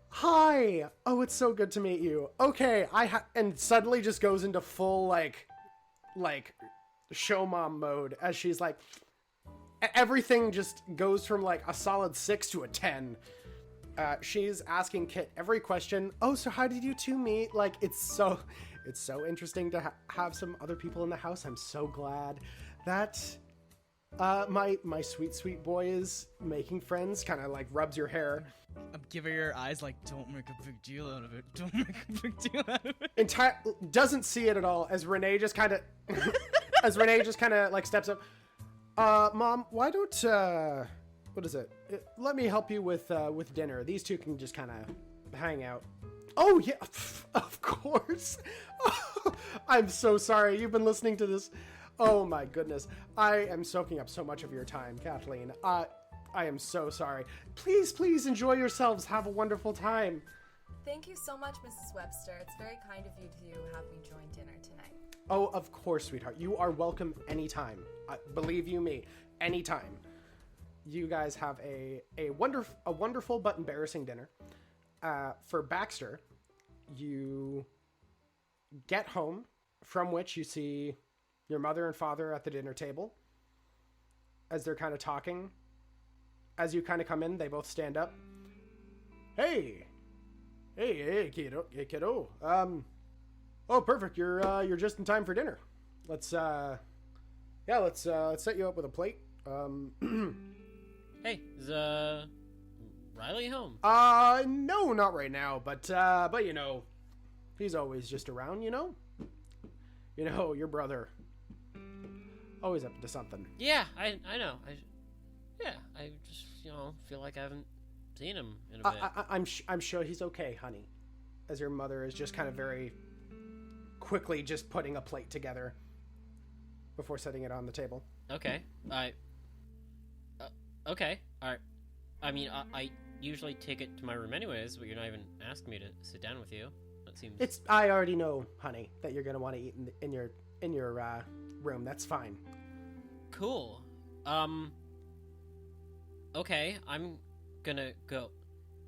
hi! Oh, it's so good to meet you. Okay, and suddenly just goes into full, like show mom mode as she's like, everything just goes from like a solid 6 to a 10. She's asking Kit every question. Oh, so how did you two meet? Like, it's so interesting to have some other people in the house. I'm so glad that My sweet boy is making friends, kind of like rubs your hair. I'm giving her eyes like, don't make a big deal out of it. Don't make a big deal out of it. Doesn't see it at all as Renee just kind of like steps up. Mom, why don't what is it? Let me help you with dinner. These two can just kind of hang out. Oh yeah, of course. I'm so sorry. You've been listening to this. Oh my goodness. I am soaking up so much of your time, Kathleen. I am so sorry. Please enjoy yourselves. Have a wonderful time. Thank you so much, Mrs. Webster. It's very kind of you to have me join dinner tonight. Oh, of course, sweetheart. You are welcome anytime. Believe you me, anytime. You guys have a wonderful but embarrassing dinner. For Baxter, you get home, from which you see your mother and father at the dinner table as they're kind of talking. As you kind of come in, they both stand up. Hey, kiddo. Oh, perfect. You're just in time for dinner. Let's set you up with a plate. Hey, is Riley home? No, not right now. But you know, he's always just around. You know, your brother. Always up to something. Yeah, I know. I just feel like I haven't seen him in a bit. I'm sure he's okay, honey. As your mother is just kind of very quickly just putting a plate together before setting it on the table. Okay. Okay. All right. I mean, I usually take it to my room anyways, but you're not even asking me to sit down with you. That seems. I already know, honey, that you're gonna want to eat in your room. That's fine. Cool. Okay, I'm gonna go.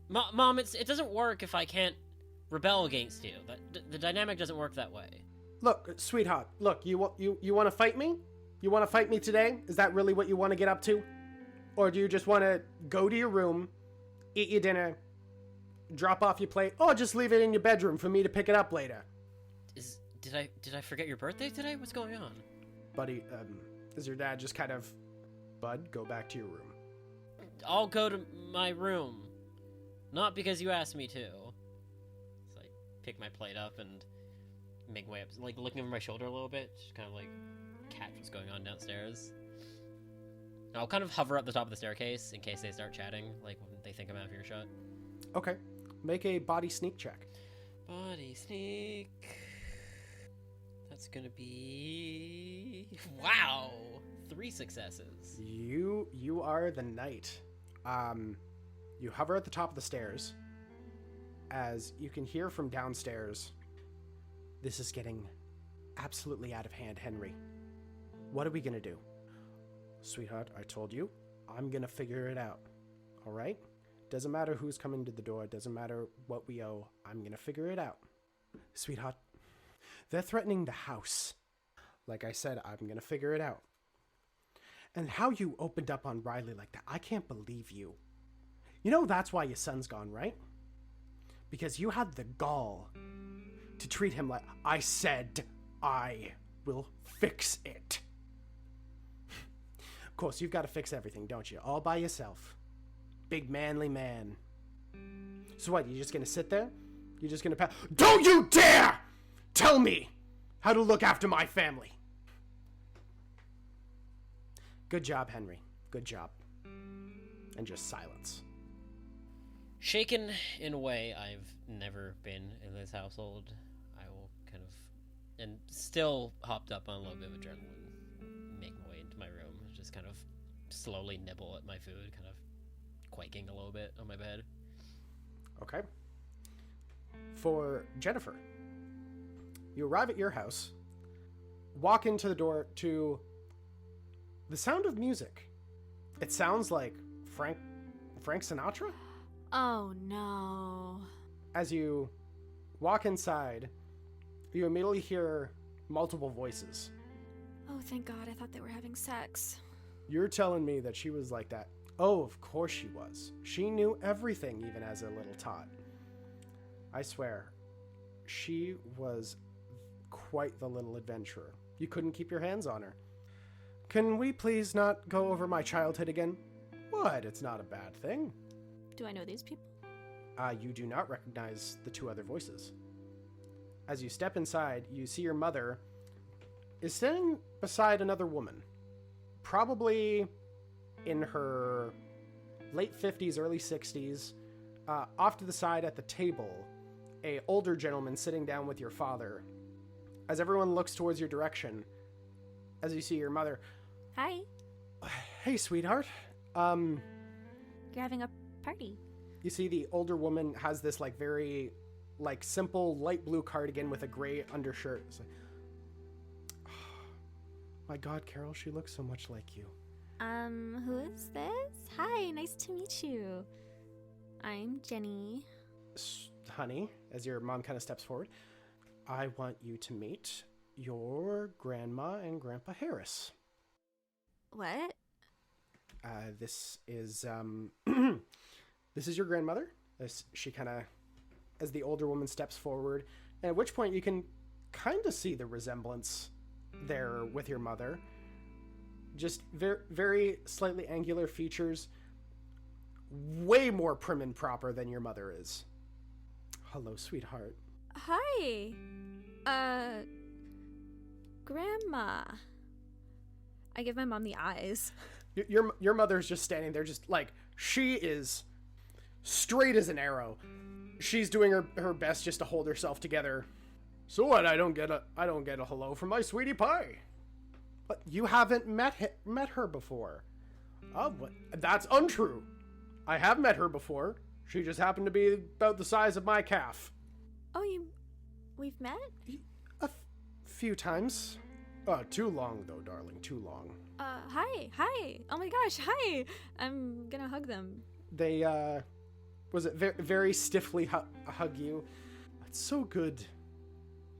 Mom, it doesn't work if I can't rebel against you. The dynamic doesn't work that way. Look, sweetheart. Look, you want to fight me? You want to fight me today? Is that really what you want to get up to? Or do you just want to go to your room, eat your dinner, drop off your plate, or just leave it in your bedroom for me to pick it up later? Did I forget your birthday today? What's going on? Buddy, is your dad just kind of, Bud, go back to your room. I'll go to my room. Not because you asked me to. So I pick my plate up and make my way up, like looking over my shoulder a little bit, just kind of like catch what's going on downstairs. And I'll kind of hover up the top of the staircase in case they start chatting, like when they think I'm out of earshot. Okay. Make a body sneak check. Body sneak. That's gonna be... Wow! 3 successes. You are the knight. You hover at the top of the stairs as you can hear from downstairs. This is getting absolutely out of hand, Henry. What are we gonna do? Sweetheart, I told you, I'm gonna figure it out. All right? Doesn't matter who's coming to the door. Doesn't matter what we owe. I'm gonna figure it out. Sweetheart, they're threatening the house. Like I said, I'm gonna figure it out. And how you opened up on Riley like that, I can't believe you. You know that's why your son's gone, right? Because you had the gall to treat him like I said I will fix it. Of course, you've got to fix everything, don't you? All by yourself. Big manly man. So what, you're just gonna sit there? You're just gonna Don't you dare tell me how to look after my family. Good job, Henry. Good job. And just silence. Shaken in a way I've never been in this household. I will kind of, and still hopped up on a little bit of adrenaline, make my way into my room, just kind of slowly nibble at my food, kind of quaking a little bit on my bed. Okay. For Jennifer, you arrive at your house, walk into the door to the sound of music. It sounds like Frank Sinatra? Oh no. As you walk inside, you immediately hear multiple voices. Oh, thank God. I thought they were having sex. You're telling me that she was like that? Oh, of course she was. She knew everything, even as a little tot. I swear, she was quite the little adventurer. You couldn't keep your hands on her. Can we please not go over my childhood again? What? It's not a bad thing. Do I know these people? You do not recognize the two other voices. As you step inside, you see your mother is standing beside another woman. Probably in her late 50s, early 60s. Off to the side at the table, a older gentleman sitting down with your father. As everyone looks towards your direction, as you see your mother. Hi. Hey, sweetheart. You're having a party. You see the older woman has this like very like simple light blue cardigan with a gray undershirt. It's like, oh, my God, Carol, she looks so much like you. Who is this? Hi, nice to meet you. I'm Jenny. Honey, as your mom kind of steps forward, I want you to meet your grandma and grandpa Harris. What? This is this is your grandmother. She kind of, as the older woman steps forward, and at which point you can kind of see the resemblance there with your mother. Just very, very slightly angular features, way more prim and proper than your mother is. Hello, sweetheart. Hi. Grandma. I give my mom the eyes. Your mother's just standing there, just like, she is straight as an arrow. She's doing her best just to hold herself together. So what? I don't get a hello from my sweetie pie. But you haven't met her before. Oh, what? That's untrue. I have met her before. She just happened to be about the size of my calf. Oh, we've met? A few times. Too long though, darling. Too long. Hi. Oh my gosh, hi. I'm gonna hug them. They, very stiffly hug you. It's so good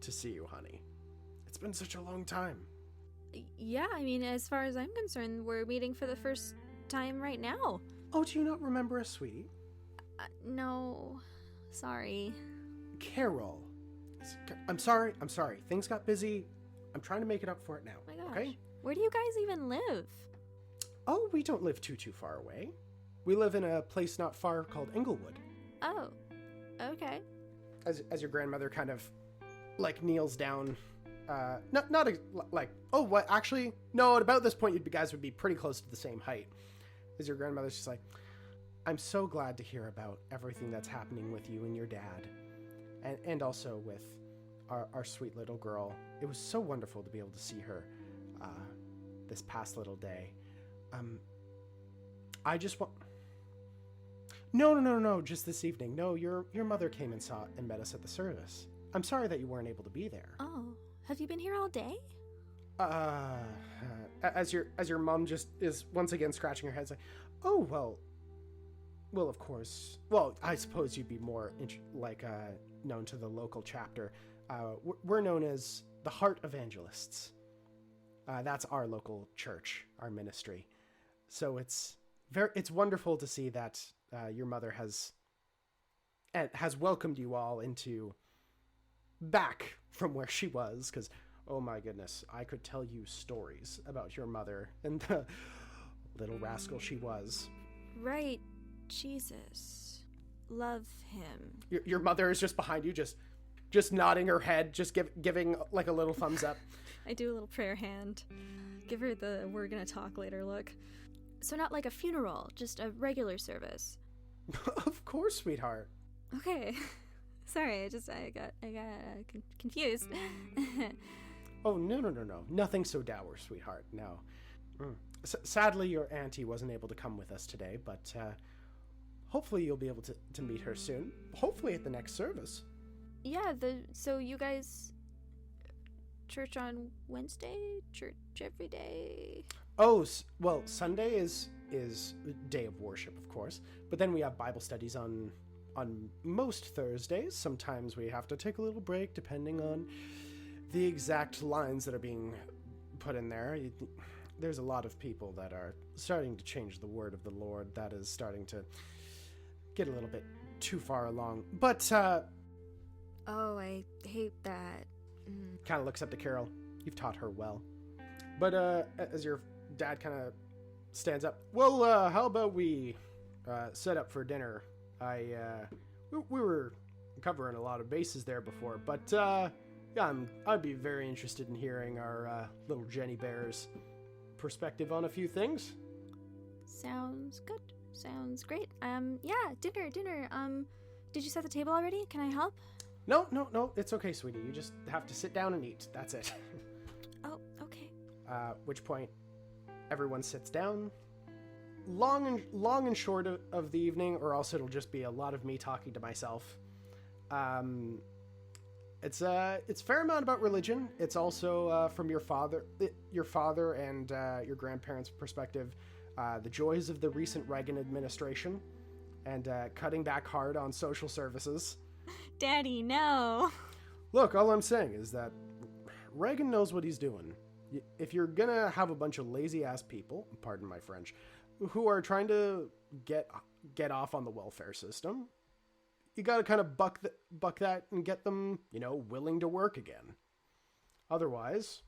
to see you, honey. It's been such a long time. Yeah, I mean, as far as I'm concerned, we're meeting for the first time right now. Oh, do you not remember us, sweetie? No. Sorry. Carol. I'm sorry. Things got busy. I'm trying to make it up for it now. Oh my gosh. Okay? Where do you guys even live? Oh, we don't live too far away. We live in a place not far called Englewood. Oh. Okay. As your grandmother kind of like kneels down. Oh, what? Actually, no, at about this point, you guys would be pretty close to the same height. As your grandmother's just like, I'm so glad to hear about everything that's happening with you and your dad. And also with our sweet little girl. It was so wonderful to be able to see her this past little day. I just want... No, just this evening. No, your mother came and met us at the service. I'm sorry that you weren't able to be there. Oh, have you been here all day? As your mom just is once again scratching her head, it's like, oh, well, of course. Well, I suppose you'd be more known to the local chapter. We're known as the Heart Evangelists. That's our local church, our ministry. So it's wonderful to see that your mother has welcomed you all into back from where she was, because oh my goodness, I could tell you stories about your mother and the little rascal she was. Right. Jesus. Love him. Your mother is just behind you, just nodding her head, just giving like a little thumbs up. I do a little prayer hand. Give her the we're gonna talk later look. So not like a funeral, just a regular service. Of course, sweetheart. Okay. Sorry, I got confused. Oh, no. Nothing so dour, sweetheart. No. Sadly, your auntie wasn't able to come with us today, but hopefully you'll be able to meet her soon. Hopefully at the next service. Yeah, so you guys... church on Wednesday? Church every day? Oh, well, Sunday is day of worship, of course. But then we have Bible studies on most Thursdays. Sometimes we have to take a little break depending on the exact lines that are being put in there. There's a lot of people that are starting to change the word of the Lord. That is starting to get a little bit too far along. But, oh, I hate that. Kind of looks up to Carol. You've taught her well. But, as your Dad kind of stands up. Well, how about we set up for dinner? We were covering a lot of bases there before, but yeah, I'd be very interested in hearing our little Jenny Bear's perspective on a few things. Sounds good. Sounds great. Yeah, dinner. Did you set the table already? Can I help? No, it's okay, sweetie. You just have to sit down and eat. That's it. Oh, okay. Which point, everyone sits down. Long and short of the evening, or else it'll just be a lot of me talking to myself. It's a fair amount about religion. It's also from your father and your grandparents' perspective, the joys of the recent Reagan administration, and cutting back hard on social services. Daddy, no. Look, all I'm saying is that Reagan knows what he's doing. If you're gonna have a bunch of lazy-ass people, pardon my French, who are trying to get off on the welfare system, you gotta kind of buck that and get them, willing to work again. Otherwise,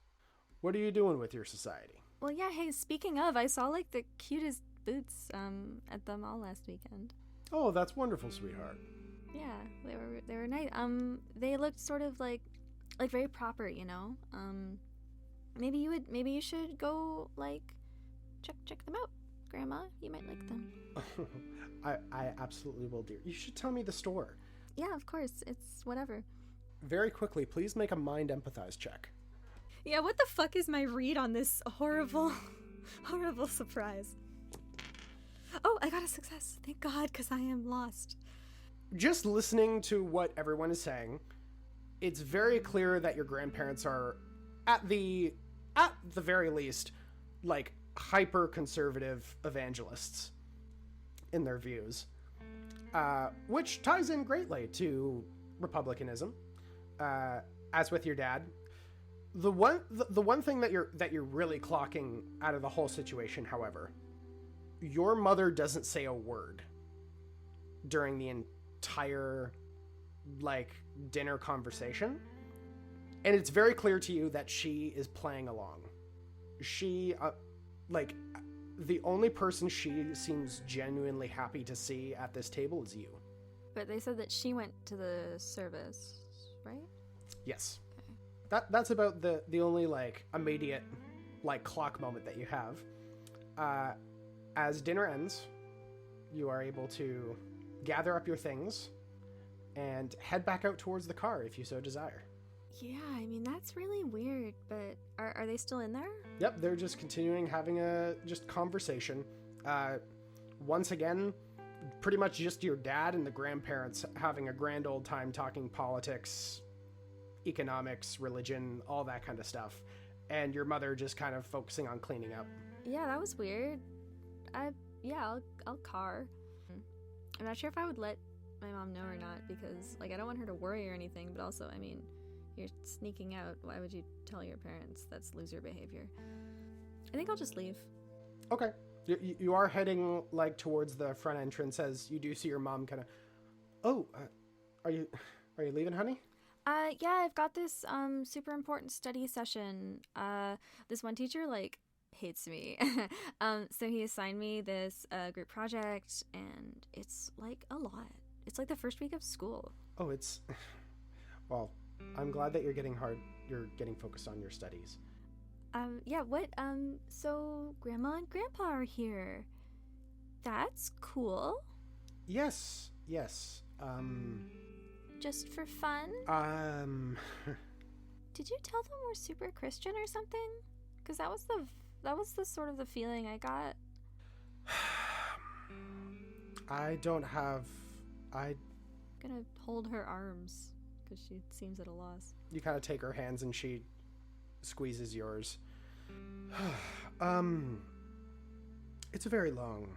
what are you doing with your society? Well, yeah, hey, speaking of, I saw, like, the cutest boots at the mall last weekend. Oh, that's wonderful, sweetheart. Yeah, they were nice. They looked sort of like very proper, Maybe you should go, like, check them out, Grandma. You might like them. I absolutely will, dear. You should tell me the store. Yeah, of course. It's whatever. Very quickly, please make a mind empathize check. Yeah, what the fuck is my read on this horrible surprise? Oh, I got a success. Thank God, because I am lost. Just listening to what everyone is saying, it's very clear that your grandparents are, at the very least, like, hyper-conservative evangelists in their views, which ties in greatly to republicanism. As with your dad, the one thing that you're really clocking out of the whole situation, however, your mother doesn't say a word during the entire, like, dinner conversation, and it's very clear to you that she is playing along. She, the only person she seems genuinely happy to see at this table is you. But they said that she went to the service, right? Yes. Okay. That's about the only, like, immediate, like, clock moment that you have. As dinner ends, you are able to gather up your things and head back out towards the car if you so desire. Yeah, I mean, that's really weird, but are they still in there? Yep, they're just continuing having a conversation. Once again, pretty much just your dad and the grandparents having a grand old time talking politics, economics, religion, all that kind of stuff. And your mother just kind of focusing on cleaning up. Yeah, that was weird. I'll car. I'm not sure if I would let my mom know or not, because, like, I don't want her to worry or anything, but also, I mean, you're sneaking out. Why would you tell your parents? That's loser behavior. I think I'll just leave. Okay. You are heading, like, towards the front entrance as you do see your mom kind of... are you leaving, honey? Yeah, I've got this super important study session. This one teacher, like, hates me. So he assigned me this group project, and it's, like, a lot. It's like the first week of school. Oh, it's... Well, I'm glad that you're getting focused on your studies. Yeah, what, so Grandma and Grandpa are here. That's cool. Yes. Just for fun? Did you tell them we're super Christian or something? Because that was the sort of the feeling I got. I'm gonna hold her arms because she seems at a loss. You kind of take her hands and she squeezes yours. It's a very long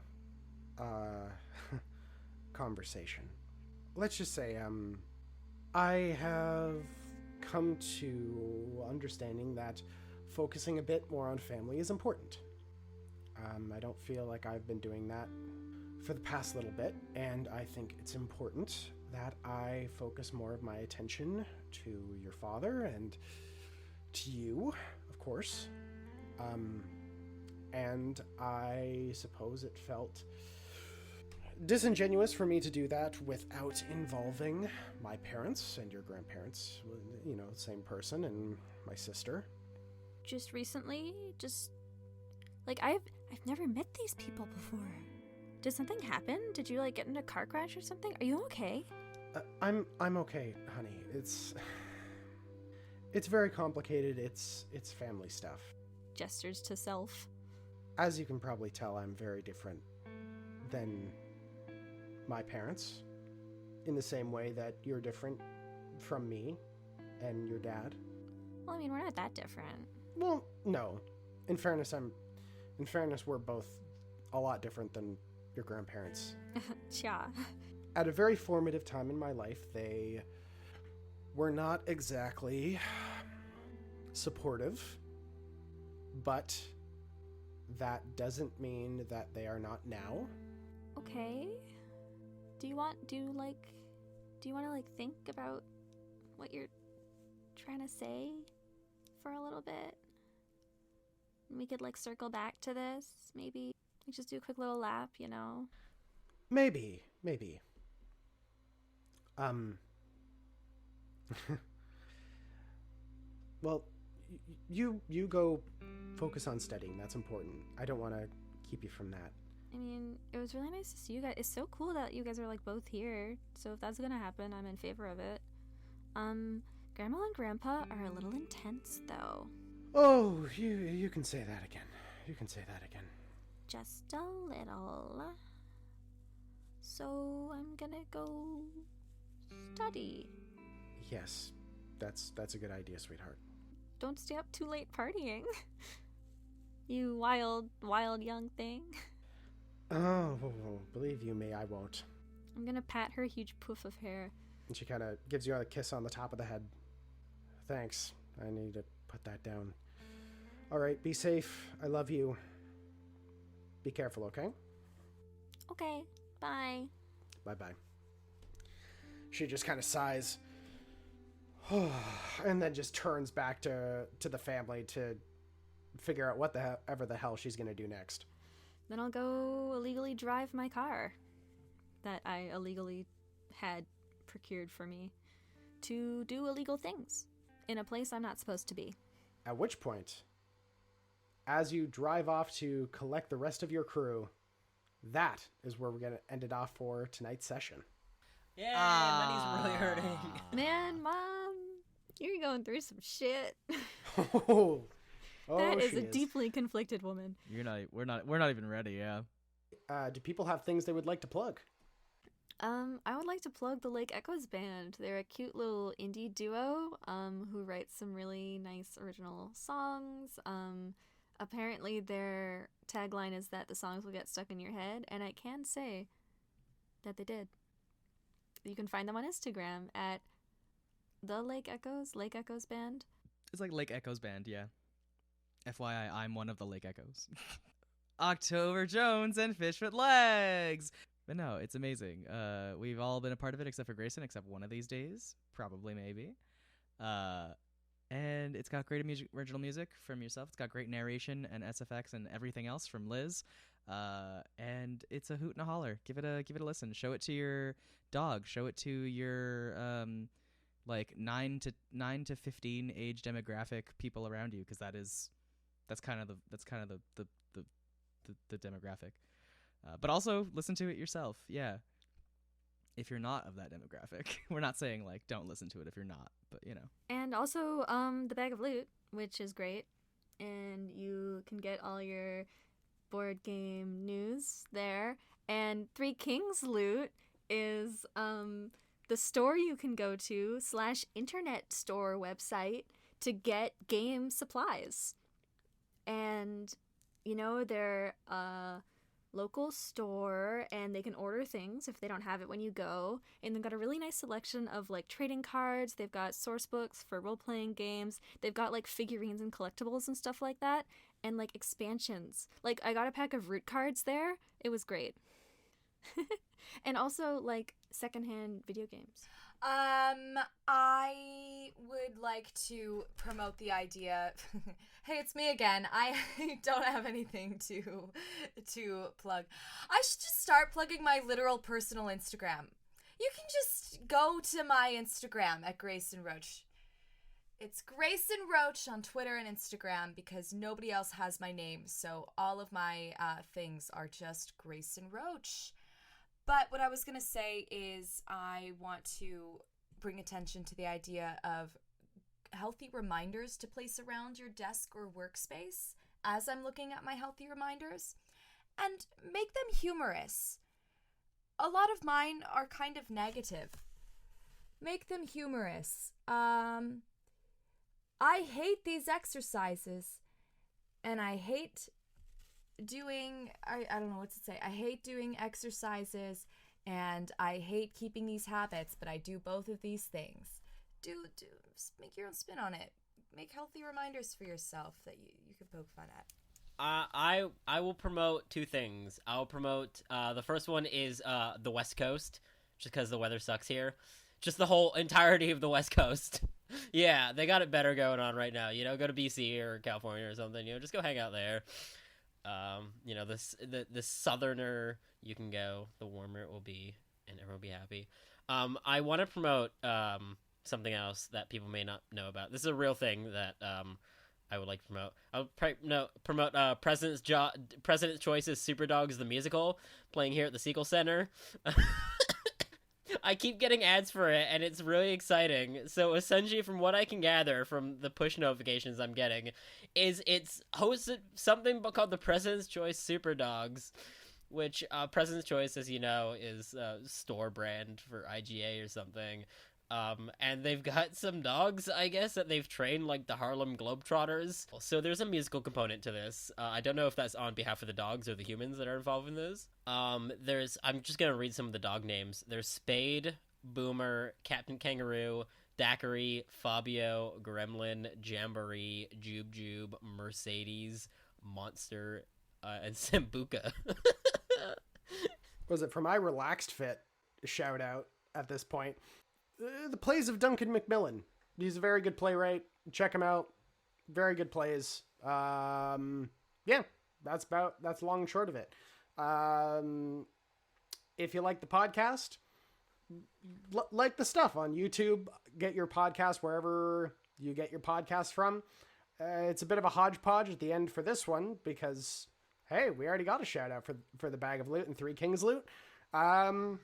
conversation. Let's just say I have come to understanding that focusing a bit more on family is important. I don't feel like I've been doing that for the past little bit, and I think it's important that I focus more of my attention to your father and to you, of course. and I suppose it felt disingenuous for me to do that without involving my parents and your grandparents, you know, same person, and my sister. Just recently, like I've never met these people before. Did something happen? Did you like get in a car crash or something? Are you okay? I'm okay, honey. It's very complicated. It's family stuff. Gestures to self. As you can probably tell, I'm very different than my parents, in the same way that you're different from me and your dad. Well, I mean, we're not that different. Well, no. In fairness, we're both a lot different than your grandparents. Yeah. At a very formative time in my life, they were not exactly supportive, but that doesn't mean that they are not now. Okay. Do you want to like think about what you're trying to say for a little bit? And we could like circle back to this, maybe. We just do a quick little lap, you know? Maybe. Well, you go focus on studying. That's important. I don't want to keep you from that. I mean, it was really nice to see you guys. It's so cool that you guys are like both here. So if that's gonna happen, I'm in favor of it. Grandma and Grandpa are a little intense, though. Oh, you can say that again. You can say that again. Just a little. So I'm gonna go study. Yes, that's a good idea, sweetheart. Don't stay up too late partying. You wild young thing. Oh, believe you me, I won't. I'm gonna pat her huge poof of hair. And she kind of gives you a kiss on the top of the head. Thanks. I need to put that down. All right, be safe. I love you. Be careful, okay? Okay, bye. Bye-bye. She just kind of sighs. And then just turns back to the family to figure out whatever the hell she's going to do next. Then I'll go illegally drive my car that I illegally had procured for me to do illegal things in a place I'm not supposed to be. At which point, as you drive off to collect the rest of your crew, that is where we're going to end it off for tonight's session. Yeah, money's really hurting. Man, Mom, you're going through some shit. Oh, That is she a deeply conflicted woman. We're not even ready, yeah. Do people have things they would like to plug? I would like to plug the Lake Echoes band. They're a cute little indie duo who writes some really nice original songs. Apparently their tagline is that the songs will get stuck in your head, and I can say that they did. You can find them on Instagram at the Lake Echoes band. It's like Lake Echoes band, yeah. FYI, I'm one of the Lake Echoes. October Jones and Fish with Legs. But no, it's amazing. We've all been a part of it except for Gracyn, except one of these days. Probably, maybe. And it's got great original music from yourself. It's got great narration and SFX and everything else from Liz. And it's a hoot and a holler. Give it a listen. Show it to your dog. Show it to your like 9 to 15 age demographic people around you, because that's kind of the demographic. But also listen to it yourself. Yeah. If you're not of that demographic. We're not saying like don't listen to it if you're not, but you know. And also the Bag of Loot, which is great. And you can get all your board game news there. And Three Kings Loot is the store you can go to / internet store website to get game supplies. And, you know, they're a local store and they can order things if they don't have it when you go. And they've got a really nice selection of like trading cards. They've got source books for role-playing games. They've got like figurines and collectibles and stuff like that. And like expansions. Like I got a pack of root cards there. It was great. And also like secondhand video games. I would like to promote the idea. Hey, it's me again. I don't have anything to plug. I should just start plugging my literal personal Instagram. You can just go to my Instagram at Gracyn Roach. It's Gracyn Roach on Twitter and Instagram because nobody else has my name, so all of my things are just Gracyn Roach. But what I was going to say is I want to bring attention to the idea of healthy reminders to place around your desk or workspace as I'm looking at my healthy reminders, and make them humorous. A lot of mine are kind of negative. Make them humorous. I hate these exercises, and I hate doing, I don't know what to say. I hate doing exercises, and I hate keeping these habits, but I do both of these things. Do make your own spin on it. Make healthy reminders for yourself that you can poke fun at. I will promote two things. I'll promote the first one is the West Coast, just because the weather sucks here. Just the whole entirety of the West Coast. Yeah, they got it better going on right now. You know, go to BC or California or something. You know, just go hang out there. You know, the southerner you can go, the warmer it will be, and everyone will be happy. I want to promote something else that people may not know about. This is a real thing that I would like to promote. I'll promote President's Choice's Super Dogs the musical, playing here at the Sequel Center. I keep getting ads for it, and it's really exciting. So essentially, from what I can gather from the push notifications I'm getting, is it's hosted something called the President's Choice Super Dogs, which President's Choice, as you know, is a store brand for IGA or something. And they've got some dogs, I guess, that they've trained like the Harlem Globetrotters. So there's a musical component to this. I don't know if that's on behalf of the dogs or the humans that are involved in this. I'm just gonna read some of the dog names. There's Spade, Boomer, Captain Kangaroo, Daiquiri, Fabio, Gremlin, Jamboree, Jube Jube, Mercedes, Monster, and Sambuca. Was it for my relaxed fit shout out at this point? The plays of Duncan Macmillan. He's a very good playwright. Check him out. Very good plays. Yeah, that's long and short of it. If you like the podcast, like the stuff on YouTube, get your podcast wherever you get your podcast from. It's a bit of a hodgepodge at the end for this one because, hey, we already got a shout out for the Bag of Loot and Three Kings Loot. So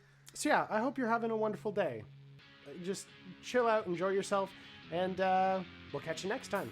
yeah, I hope you're having a wonderful day. Just chill out, enjoy yourself, and we'll catch you next time.